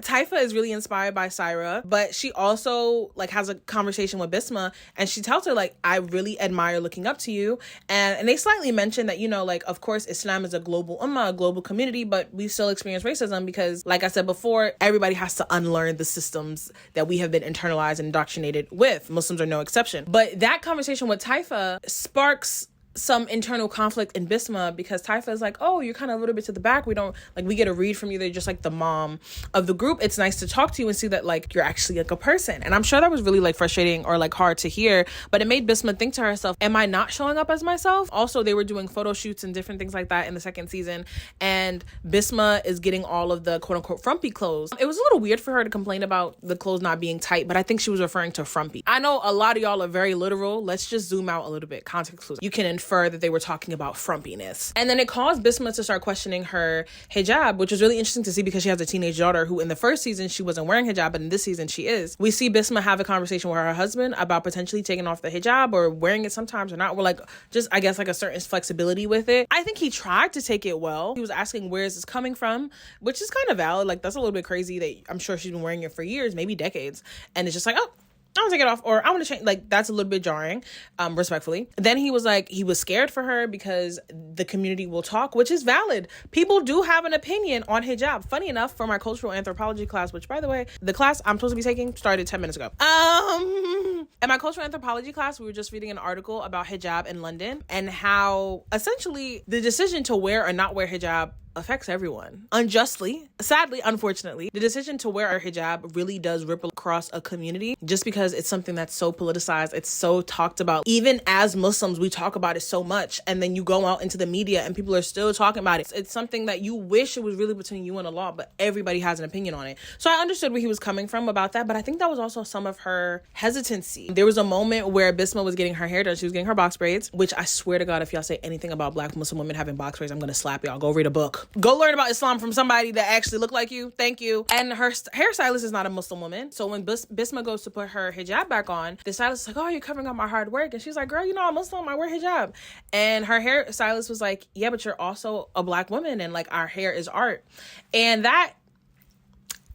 A: Typha is really inspired by Syra, but she also like has a conversation with Bisma, and she tells her like, I really admire looking up to you. And they slightly mention that, you know, like, of course Islam is a global ummah, a global community, but we still experience racism because, like I said before, everybody has to unlearn the systems that we have been internalized and indoctrinated with. Muslims are no exception. But that conversation with Typha sparks some internal conflict in Bisma, because Typha is like, oh, you're kind of a little bit to the back. We get a read from you. They're just like the mom of the group. It's nice to talk to you and see that like you're actually like a person. And I'm sure that was really like frustrating or like hard to hear, but it made Bisma think to herself, am I not showing up as myself? Also, they were doing photo shoots and different things like that in the second season, and Bisma is getting all of the quote unquote frumpy clothes. It was a little weird for her to complain about the clothes not being tight, but I think she was referring to frumpy. I know a lot of y'all are very literal. Let's just zoom out a little bit. Context clues. You can infer that they were talking about frumpiness. And then it caused Bisma to start questioning her hijab, which is really interesting to see because she has a teenage daughter who in the first season she wasn't wearing hijab, but in this season she is. We see Bisma have a conversation with her husband about potentially taking off the hijab or wearing it sometimes or not. We're like, just I guess like a certain flexibility with it. I think he tried to take it well. He was asking, where is this coming from? Which is kind of valid. Like, that's a little bit crazy that I'm sure she's been wearing it for years, maybe decades. And it's just like, oh, I want to take it off, or I want to change. Like, that's a little bit jarring, respectfully. Then he was like, he was scared for her because the community will talk, which is valid. People do have an opinion on hijab. Funny enough, for my cultural anthropology class, which by the way, the class I'm supposed to be taking started 10 minutes ago. In my cultural anthropology class, we were just reading an article about hijab in London and how essentially the decision to wear or not wear hijab affects everyone unjustly. Sadly, unfortunately, the decision to wear a hijab really does ripple across a community just because it's something that's so politicized. It's so talked about. Even as Muslims, we talk about it so much, and then you go out into the media and people are still talking about it. It's something that you wish it was really between you and Allah, but everybody has an opinion on it. So I understood where he was coming from about that, but I think that was also some of her hesitancy. There was a moment where Bisma was getting her hair done. She was getting her box braids, which I swear to God, if y'all say anything about Black Muslim women having box braids, I'm gonna slap y'all. Go read a book. Go learn about Islam from somebody that actually look like you. Thank you. And her hairstylist is not a Muslim woman. So when Bisma goes to put her hijab back on, the stylist is like, oh, you're covering up my hard work. And she's like, girl, you know I'm Muslim. I wear hijab. And her hairstylist was like, yeah, but you're also a Black woman, and like our hair is art. And that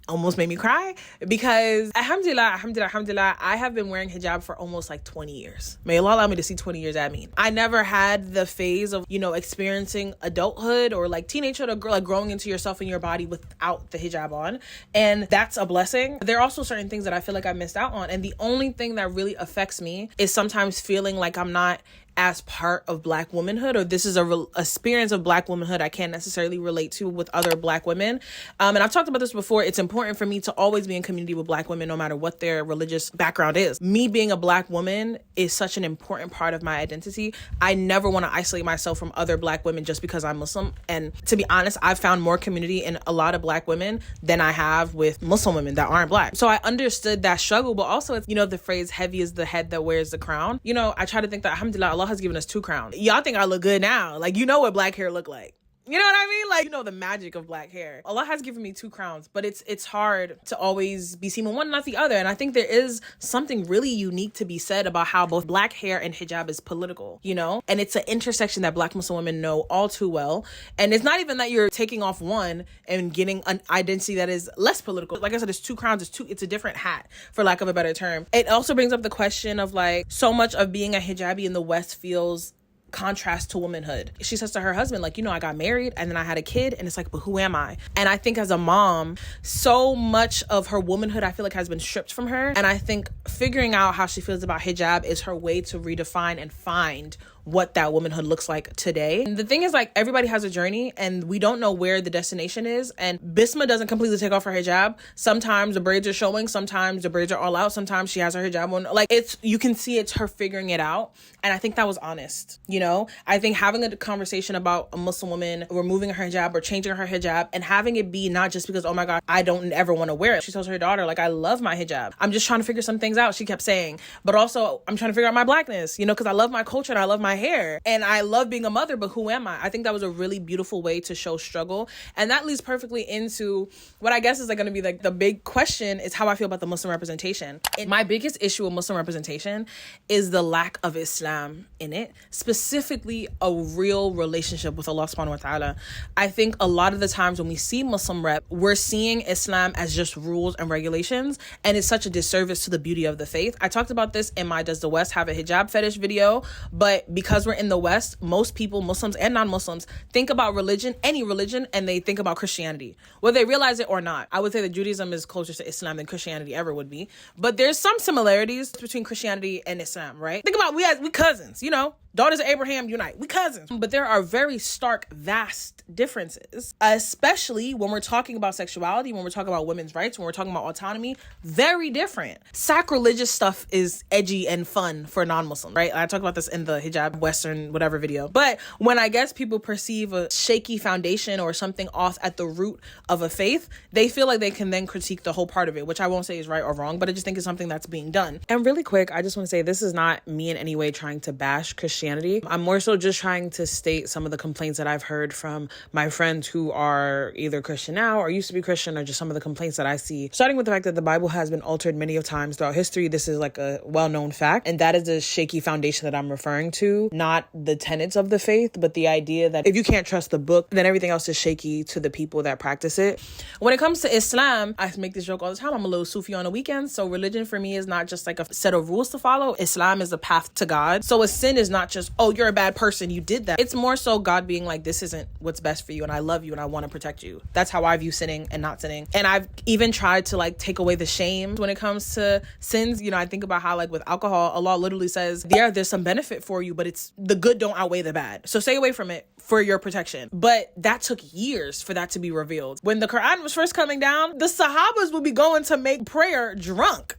A: almost made me cry because alhamdulillah, I have been wearing hijab for almost like 20 years. May Allah allow me to see 20 years at me. I never had the phase of, you know, experiencing adulthood or like teenagehood or like growing into yourself and your body without the hijab on. And that's a blessing. There are also certain things that I feel like I missed out on. And the only thing that really affects me is sometimes feeling like I'm not as part of Black womanhood, or this is a experience of Black womanhood I can't necessarily relate to with other Black women. And I've talked about this before. It's important for me to always be in community with Black women, no matter what their religious background is. Me being a Black woman is such an important part of my identity. I never want to isolate myself from other Black women just because I'm Muslim. And to be honest, I've found more community in a lot of Black women than I have with Muslim women that aren't Black. So I understood that struggle, but also it's, you know, the phrase, heavy is the head that wears the crown. You know, I try to think that alhamdulillah, Allah has given us 2 crowns. Y'all think I look good now. Like, you know what Black hair look like. You know what I mean? Like, you know the magic of Black hair. Allah has given me 2 crowns, but it's hard to always be seen with one, not the other. And I think there is something really unique to be said about how both Black hair and hijab is political, you know? And it's an intersection that Black Muslim women know all too well. And it's not even that you're taking off one and getting an identity that is less political. Like I said, it's 2 crowns. It's a different hat, for lack of a better term. It also brings up the question of like, so much of being a hijabi in the West feels contrast to womanhood. She says to her husband, like, you know, I got married and then I had a kid, and it's like, but who am I? And I think as a mom, so much of her womanhood, I feel like, has been stripped from her. And I think figuring out how she feels about hijab is her way to redefine and find what that womanhood looks like today. And the thing is, like, everybody has a journey and we don't know where the destination is. And Bisma doesn't completely take off her hijab. Sometimes the braids are showing, sometimes the braids are all out, sometimes she has her hijab on. Like, you can see it's her figuring it out. And I think that was honest, you know? I think having a conversation about a Muslim woman removing her hijab or changing her hijab and having it be not just because, oh my God, I don't ever want to wear it. She tells her daughter, like, I love my hijab. I'm just trying to figure some things out, she kept saying. But also, I'm trying to figure out my blackness, you know, because I love my culture and I love my hair. And I love being a mother, but who am I? I think that was a really beautiful way to show struggle. And that leads perfectly into what I guess is like going to be like the big question is how I feel about the Muslim representation. And my biggest issue with Muslim representation is the lack of Islam in it, specifically a real relationship with Allah subhanahu wa ta'ala. I think a lot of the times when we see Muslim rep, we're seeing Islam as just rules and regulations, and it's such a disservice to the beauty of the faith. I talked about this in my Does the West Have a Hijab Fetish video, but because we're in the West, most people, Muslims and non-Muslims, think about religion, any religion, and they think about Christianity, whether they realize it or not. I would say that Judaism is closer to Islam than Christianity ever would be, but there's some similarities between Christianity and Islam, right? Think about we cousins, you know, daughters of Abraham unite, we cousins. But there are very stark, vast differences, especially when we're talking about sexuality, when we're talking about women's rights, when we're talking about autonomy, very different. Sacrilegious stuff is edgy and fun for non-Muslims, right? I talked about this in the hijab Western whatever video. But when I guess people perceive a shaky foundation or something off at the root of a faith, they feel like they can then critique the whole part of it, which I won't say is right or wrong, but I just think it's something that's being done. And really quick, I just want to say this is not me in any way trying to bash Christianity. I'm more so just trying to state some of the complaints that I've heard from my friends who are either Christian now or used to be Christian, or just some of the complaints that I see, starting with the fact that the Bible has been altered many of times throughout history. This is like a well-known fact, and that is the shaky foundation that I'm referring to, not the tenets of the faith, but the idea that if you can't trust the book, then everything else is shaky to the people that practice it. When it comes to Islam, I make this joke all the time. I'm a little Sufi on the weekends, so religion for me is not just like a set of rules to follow. Islam is a path to God. So a sin is not just, oh, you're a bad person, you did that. It's more so God being like, this isn't what's best for you, and I love you and I want to protect you. That's how I view sinning and not sinning. And I've even tried to like take away the shame when it comes to sins. You know, I think about how like with alcohol, Allah literally says, there's some benefit for you, but it's the good don't outweigh the bad. So stay away from it for your protection. But that took years for that to be revealed. When the Quran was first coming down, the Sahabas would be going to make prayer drunk.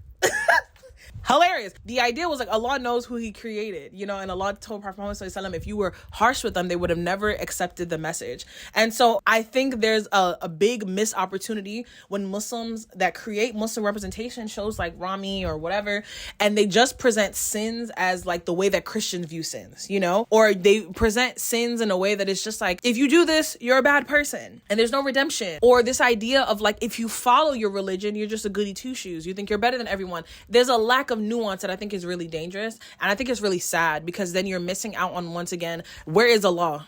A: Hilarious. The idea was like Allah knows who he created, you know, and Allah told Prophet Muhammad ﷺ, if you were harsh with them, they would have never accepted the message. And so I think there's a big missed opportunity when Muslims that create Muslim representation shows like Ramy or whatever, and they just present sins as like the way that Christians view sins, you know, or they present sins in a way that is just like, if you do this, you're a bad person and there's no redemption. Or this idea of like, if you follow your religion, you're just a goody two shoes. You think you're better than everyone. There's a lack of nuance that I think is really dangerous, and I think it's really sad, because then you're missing out on, once again, where is Allah?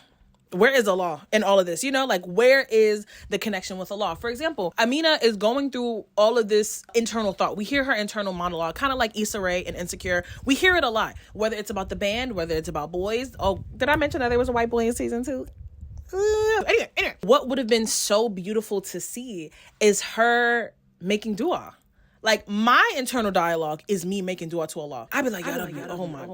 A: Where is Allah in all of this? You know, like, where is the connection with Allah? For example, Amina is going through all of this internal thought. We hear her internal monologue, kind of like Issa Rae and Insecure. We hear it a lot, whether it's about the band, whether it's about boys. Oh, did I mention that there was a white boy in season 2? Anyway, what would have been so beautiful to see is her making dua. Like, my internal dialogue is me making dua to Allah. I'd be like, oh my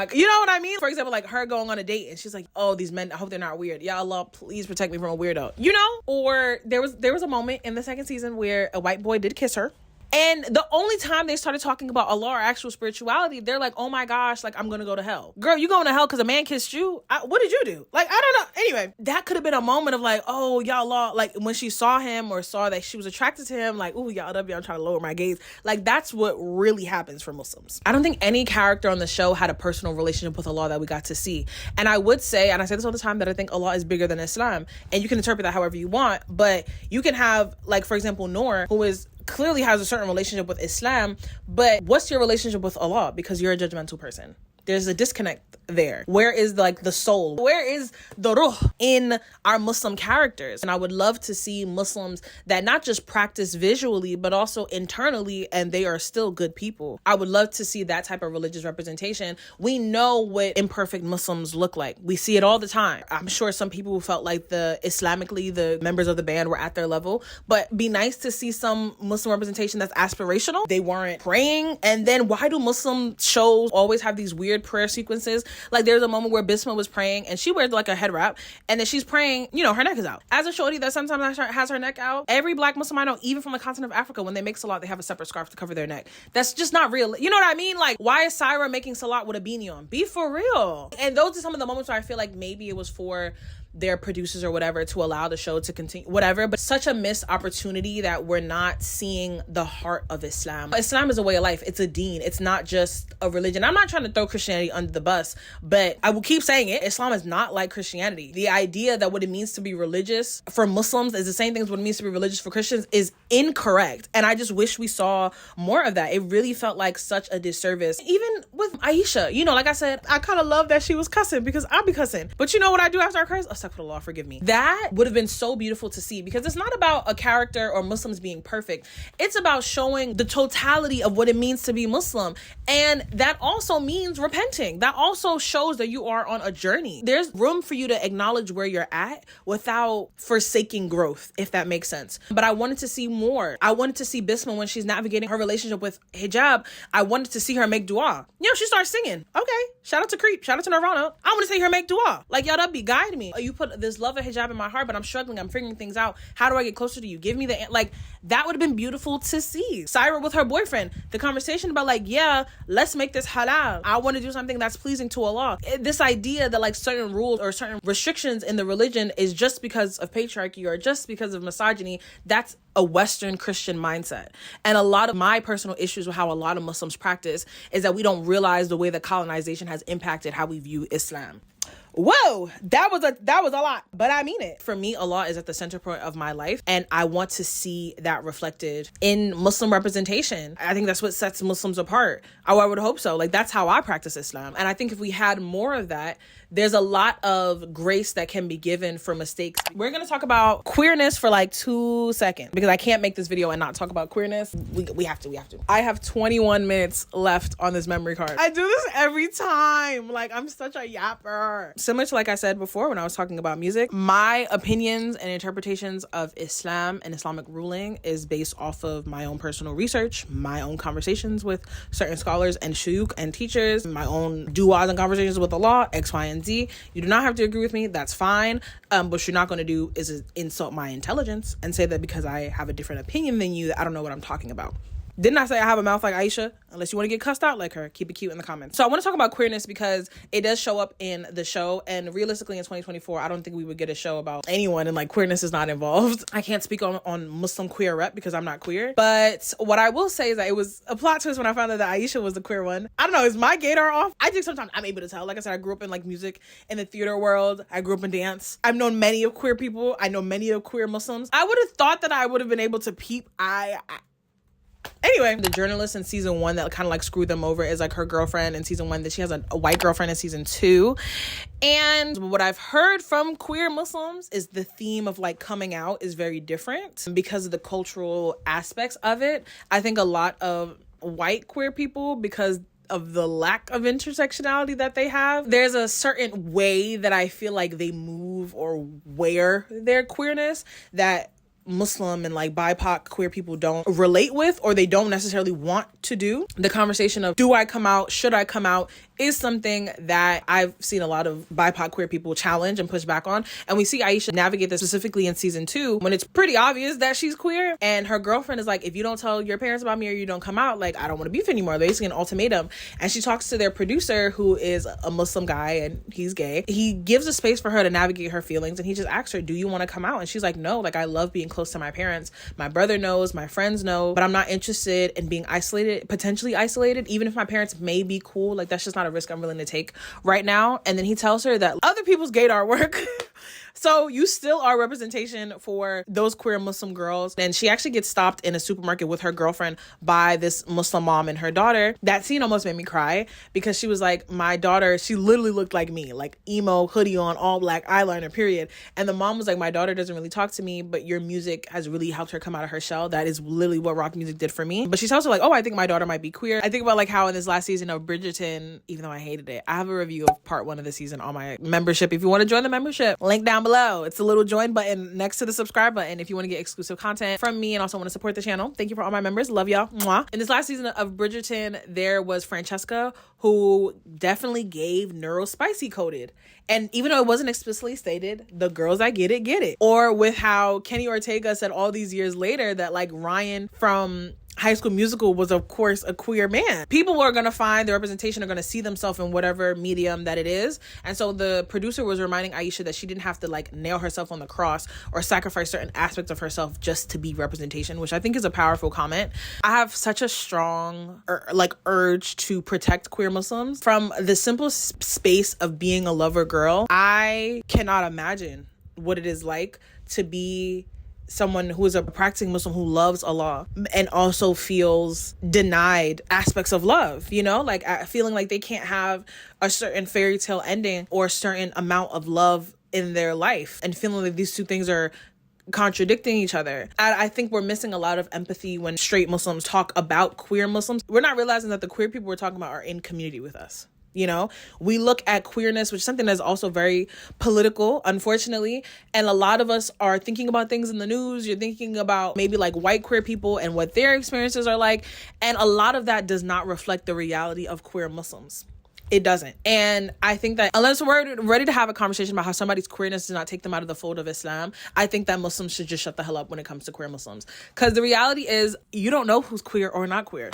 A: God. You know what I mean? For example, like her going on a date and she's like, oh, these men, I hope they're not weird. Ya Allah, please protect me from a weirdo. You know? Or there was a moment in the second season where a white boy did kiss her. And the only time they started talking about Allah or actual spirituality, they're like, oh my gosh, like, I'm going to go to hell. Girl, you going to hell because a man kissed you? What did you do? Like, I don't know. Anyway, that could have been a moment of like, oh, ya Allah, like when she saw him or saw that she was attracted to him, like, ooh, ya Allah, I'm trying to lower my gaze. Like, that's what really happens for Muslims. I don't think any character on the show had a personal relationship with Allah that we got to see. And I would say, and I say this all the time, that I think Allah is bigger than Islam. And you can interpret that however you want, but you can have, like, for example, Noor, who is clearly has a certain relationship with Islam, but what's your relationship with Allah? Because you're a judgmental person. There's a disconnect there. Where is like the soul? Where is the ruh in our Muslim characters? And I would love to see Muslims that not just practice visually, but also internally, and they are still good people. I would love to see that type of religious representation. We know what imperfect Muslims look like. We see it all the time. I'm sure some people who felt like the members of the band were at their level, but be nice to see some Muslim representation that's aspirational. They weren't praying. And then why do Muslim shows always have these weird weird prayer sequences. Like there's a moment where Bisma was praying and she wears like a head wrap, and then she's praying, you know, her neck is out. As a shorty that sometimes has her neck out, every black Muslim I know, even from the continent of Africa, when they make salat, they have a separate scarf to cover their neck. That's just not real. You know what I mean? Like, why is Syra making salat with a beanie on? Be for real. And those are some of the moments where I feel like maybe it was for their producers or whatever to allow the show to continue, whatever, but such a missed opportunity that we're not seeing the heart of Islam. Islam is a way of life. It's a deen. It's not just a religion. I'm not trying to throw Christianity under the bus, but I will keep saying it. Islam is not like Christianity. The idea that what it means to be religious for Muslims is the same thing as what it means to be religious for Christians is incorrect. And I just wish we saw more of that. It really felt like such a disservice. Even with Aisha, you know, like I said, I kind of love that she was cussing because I'll be cussing. But you know what I do after I curse? Astaghfirullah, forgive me. That would have been so beautiful to see, because it's not about a character or Muslims being perfect. It's about showing the totality of what it means to be Muslim. And that also means repenting. That also shows that you are on a journey. There's room for you to acknowledge where you're at without forsaking growth, if that makes sense. But I wanted to see more. I wanted to see Bisma when she's navigating her relationship with hijab. I wanted to see her make dua. You know, she starts singing. Okay, shout out to Creep, shout out to Nirvana. I want to see her make dua. Like, y'all, that'd be guide me. You put this love of hijab in my heart, but I'm struggling. I'm figuring things out. How do I get closer to you? Give me the, like, that would have been beautiful to see. Syra with her boyfriend, the conversation about like, yeah, let's make this halal. I want to do something that's pleasing to Allah. This idea that like certain rules or certain restrictions in the religion is just because of patriarchy or just because of misogyny, that's a Western Christian mindset. And a lot of my personal issues with how a lot of Muslims practice is that we don't realize the way that colonization has impacted how we view Islam. Whoa, that was a lot, but I mean it. For me, Allah is at the center point of my life, and I want to see that reflected in Muslim representation. I think that's what sets Muslims apart. I would hope so. Like, that's how I practice Islam. And I think if we had more of that, there's a lot of grace that can be given for mistakes. We're going to talk about queerness for like 2 seconds, because I can't make this video and not talk about queerness. We have to. I have 21 minutes left on this memory card. I do this every time. Like, I'm such a yapper. Similar to like I said before when I was talking about music, my opinions and interpretations of Islam and Islamic ruling is based off of my own personal research, my own conversations with certain scholars and shuyukh and teachers, my own du'as and conversations with Allah, X, Y, and Z. You do not have to agree with me. That's fine. But what you're not going to do is insult my intelligence and say that because I have a different opinion than you, that I don't know what I'm talking about. Didn't I say I have a mouth like Aisha? Unless you want to get cussed out like her, keep it cute in the comments. So I want to talk about queerness because it does show up in the show. And realistically in 2024, I don't think we would get a show about anyone and like queerness is not involved. I can't speak on Muslim queer rep because I'm not queer. But what I will say is that it was a plot twist when I found out that Aisha was the queer one. I don't know, is my gaydar off? I think sometimes I'm able to tell. Like I said, I grew up in like music in the theater world. I grew up in dance. I've known many of queer people. I know many of queer Muslims. I would have thought that I would have been able to peep. Anyway, the journalist in season 1 that kind of like screwed them over is like her girlfriend in season 1, that she has a white girlfriend in season 2. And what I've heard from queer Muslims is the theme of like coming out is very different because of the cultural aspects of it. I think a lot of white queer people, because of the lack of intersectionality that they have, there's a certain way that I feel like they move or wear their queerness that Muslim and like BIPOC queer people don't relate with, or they don't necessarily want to do. The conversation of do I come out, should I come out, is something that I've seen a lot of BIPOC queer people challenge and push back on. And we see Aisha navigate this specifically in season 2 when it's pretty obvious that she's queer. And her girlfriend is like, if you don't tell your parents about me or you don't come out, like, I don't want to beef anymore. Basically an ultimatum. And she talks to their producer, who is a Muslim guy and he's gay. He gives a space for her to navigate her feelings. And he just asks her, do you want to come out? And she's like, no, like, I love being close to my parents. My brother knows, my friends know, but I'm not interested in being isolated, potentially isolated, even if my parents may be cool. Like, that's just not a risk I'm willing to take right now. And then he tells her that other people's gaydar work. So you still are representation for those queer Muslim girls. And she actually gets stopped in a supermarket with her girlfriend by this Muslim mom and her daughter. That scene almost made me cry because she was like, my daughter, she literally looked like me, like emo, hoodie on, all black, eyeliner, period. And the mom was like, my daughter doesn't really talk to me, but your music has really helped her come out of her shell. That is literally what rock music did for me. But she tells her like, oh, I think my daughter might be queer. I think about like how in this last season of Bridgerton, even though I hated it, I have a review of part 1 of the season on my membership. If you want to join the membership, link down below. below. It's the little join button next to the subscribe button if you want to get exclusive content from me and also want to support the channel. Thank you for all my members. Love y'all. Mwah. In this last season of Bridgerton, there was Francesca, who definitely gave neurospicy coded. And even though it wasn't explicitly stated, the girls that get it, get it. Or with how Kenny Ortega said all these years later that like Ryan from High School Musical was of course a queer man. People are going to find the representation, are going to see themselves in whatever medium that it is. And so the producer was reminding Aisha that she didn't have to like nail herself on the cross or sacrifice certain aspects of herself just to be representation, which I think is a powerful comment. I have such a strong urge to protect queer Muslims from the simple space of being a lover girl. I cannot imagine what it is like to be someone who is a practicing Muslim who loves Allah and also feels denied aspects of love, you know, like feeling like they can't have a certain fairy tale ending or a certain amount of love in their life, and feeling like these two things are contradicting each other. I think we're missing a lot of empathy when straight Muslims talk about queer Muslims. We're not realizing that the queer people we're talking about are in community with us. You know, we look at queerness, which is something that's also very political, unfortunately. And a lot of us are thinking about things in the news. You're thinking about maybe like white queer people and what their experiences are like. And a lot of that does not reflect the reality of queer Muslims. It doesn't. And I think that unless we're ready to have a conversation about how somebody's queerness does not take them out of the fold of Islam, I think that Muslims should just shut the hell up when it comes to queer Muslims. Because the reality is you don't know who's queer or not queer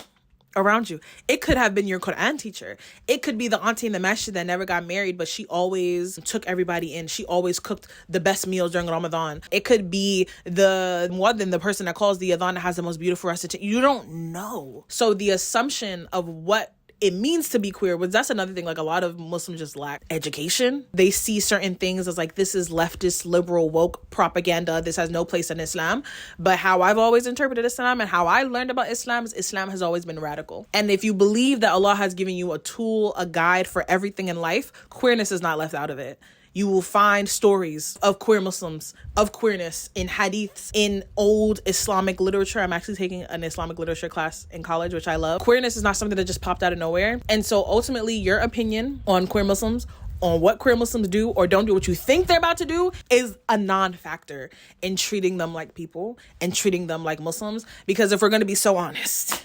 A: around you. It could have been your Quran teacher. It could be the auntie in the masjid that never got married, but she always took everybody in. She always cooked the best meals during Ramadan. It could be the muaddin, the person that calls the adhan that has the most beautiful recitation. You don't know. So the assumption of what it means to be queer that's another thing. Like, a lot of Muslims just lack education. They see certain things as like, this is leftist, liberal, woke propaganda. This has no place in Islam. But how I've always interpreted Islam and how I learned about Islam is Islam has always been radical. And if you believe that Allah has given you a tool, a guide for everything in life, queerness is not left out of it. You will find stories of queer Muslims, of queerness in hadiths, in old Islamic literature. I'm actually taking an Islamic literature class in college, which I love. Queerness is not something that just popped out of nowhere. And so ultimately, your opinion on queer Muslims, on what queer Muslims do or don't do, what you think they're about to do, is a non-factor in treating them like people and treating them like Muslims. Because if we're going to be so honest,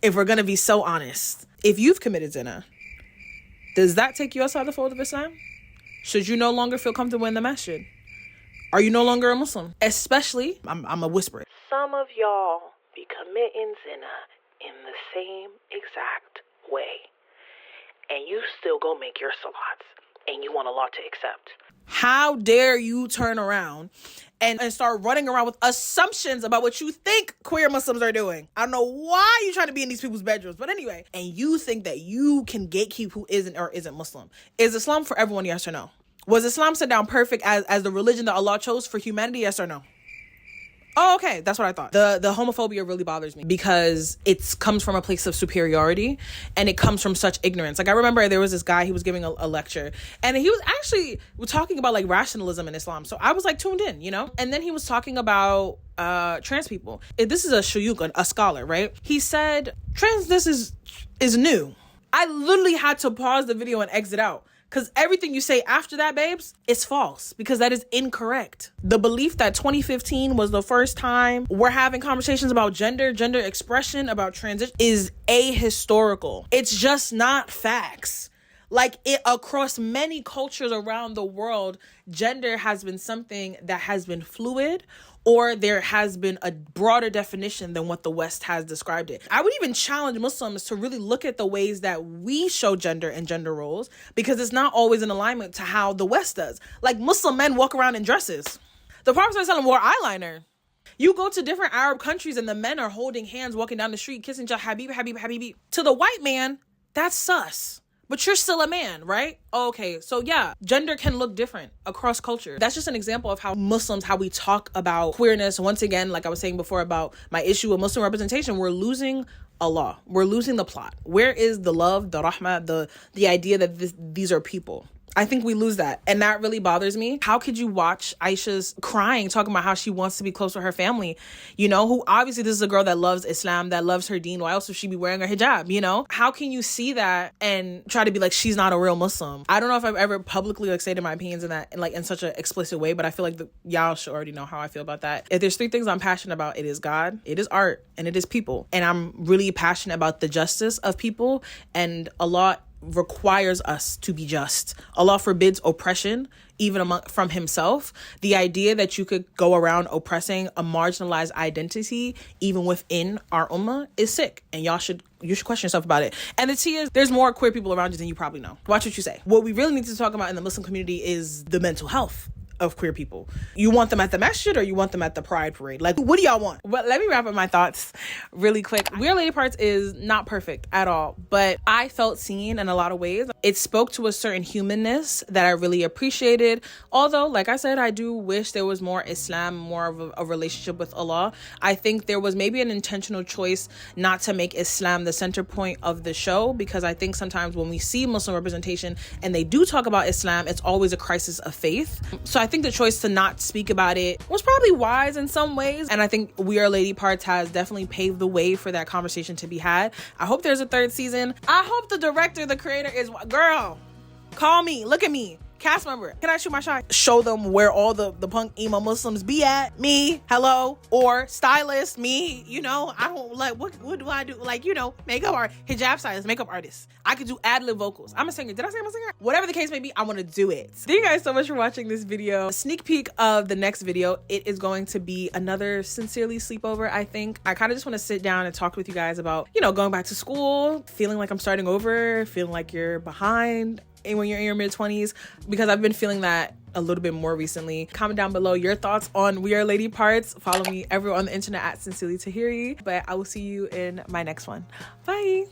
A: if you've committed zina, does that take you outside the fold of Islam? Should you no longer feel comfortable in the masjid? Are you no longer a Muslim? Especially, I'm a whisperer. Some of y'all be committing zina in the same exact way. And you still go make your salats. And you want Allah to accept. How dare you turn around and start running around with assumptions about what you think queer Muslims are doing? I don't know why you're trying to be in these people's bedrooms, but anyway. And you think that you can gatekeep who isn't or isn't Muslim. Is Islam for everyone, yes or no? Was Islam set down perfect as the religion that Allah chose for humanity, yes or no? Oh, okay. That's what I thought. The homophobia really bothers me because it comes from a place of superiority and it comes from such ignorance. Like, I remember there was this guy, he was giving a lecture and he was actually talking about like rationalism in Islam. So I was like tuned in, you know? And then he was talking about trans people. This is a shuyukh, a scholar, right? He said, transness is new. I literally had to pause the video and exit out. Because everything you say after that, babes, is false. Because that is incorrect. The belief that 2015 was the first time we're having conversations about gender expression, about transition, is ahistorical. It's just not facts. Like, it across many cultures around the world, gender has been something that has been fluid, or there has been a broader definition than what the West has described it. I would even challenge Muslims to really look at the ways that we show gender and gender roles, because it's not always in alignment to how the West does. Like, Muslim men walk around in dresses. The Prophet ﷺ wore eyeliner. You go to different Arab countries and the men are holding hands, walking down the street, kissing ya habib, habib, habibi. To the white man, that's sus. But you're still a man, right? Okay, so yeah, gender can look different across culture. That's just an example of how Muslims, how we talk about queerness. Once again, like I was saying before about my issue with Muslim representation, we're losing Allah. We're losing the plot. Where is the love, the rahmah, the idea that these are people? I think we lose that. And that really bothers me. How could you watch Aisha's crying, talking about how she wants to be close to her family, you know, who obviously this is a girl that loves Islam, that loves her deen. Why else would she be wearing a hijab, you know? How can you see that and try to be like, she's not a real Muslim? I don't know if I've ever publicly like stated my opinions in that, like in such an explicit way, but I feel like y'all should already know how I feel about that. If there's 3 things I'm passionate about, it is God, it is art, and it is people. And I'm really passionate about the justice of people, and Allah requires us to be just. Allah forbids oppression, even from himself. The idea that you could go around oppressing a marginalized identity, even within our ummah, is sick. And you should question yourself about it. And the tea is, there's more queer people around you than you probably know. Watch what you say. What we really need to talk about in the Muslim community is the mental health of queer people. You want them at the masjid or you want them at the pride parade? Like, what do y'all want? But let me wrap up my thoughts really quick. We Are Lady Parts is not perfect at all, but I felt seen in a lot of ways. It spoke to a certain humanness that I really appreciated. Although, like I said, I do wish there was more Islam, more of a relationship with Allah. I think there was maybe an intentional choice not to make Islam the center point of the show, because I think sometimes when we see Muslim representation and they do talk about Islam, it's always a crisis of faith. So I think the choice to not speak about it was probably wise in some ways. And I think We Are Lady Parts has definitely paved the way for that conversation to be had. I hope there's a 3rd season. I hope the director, the creator is, girl, call me, look at me. Cast member, can I shoot my shot? Show them where all the punk emo Muslims be at. Me, hello, or stylist, me, you know. I don't like, what do I do? Like, you know, makeup art, hijab stylist, makeup artist. I could do ad-lib vocals. I'm a singer. Did I say I'm a singer? Whatever the case may be, I want to do it. Thank you guys so much for watching this video. A sneak peek of the next video. It is going to be another Sincerely sleepover, I think. I kind of just want to sit down and talk with you guys about, you know, going back to school, feeling like I'm starting over, feeling like you're behind when you're in your mid-20s, because I've been feeling that a little bit more recently. Comment down below your thoughts on We Are Lady Parts. Follow me everywhere on the internet at Sincerely Tahiry. But I will see you in my next one. Bye.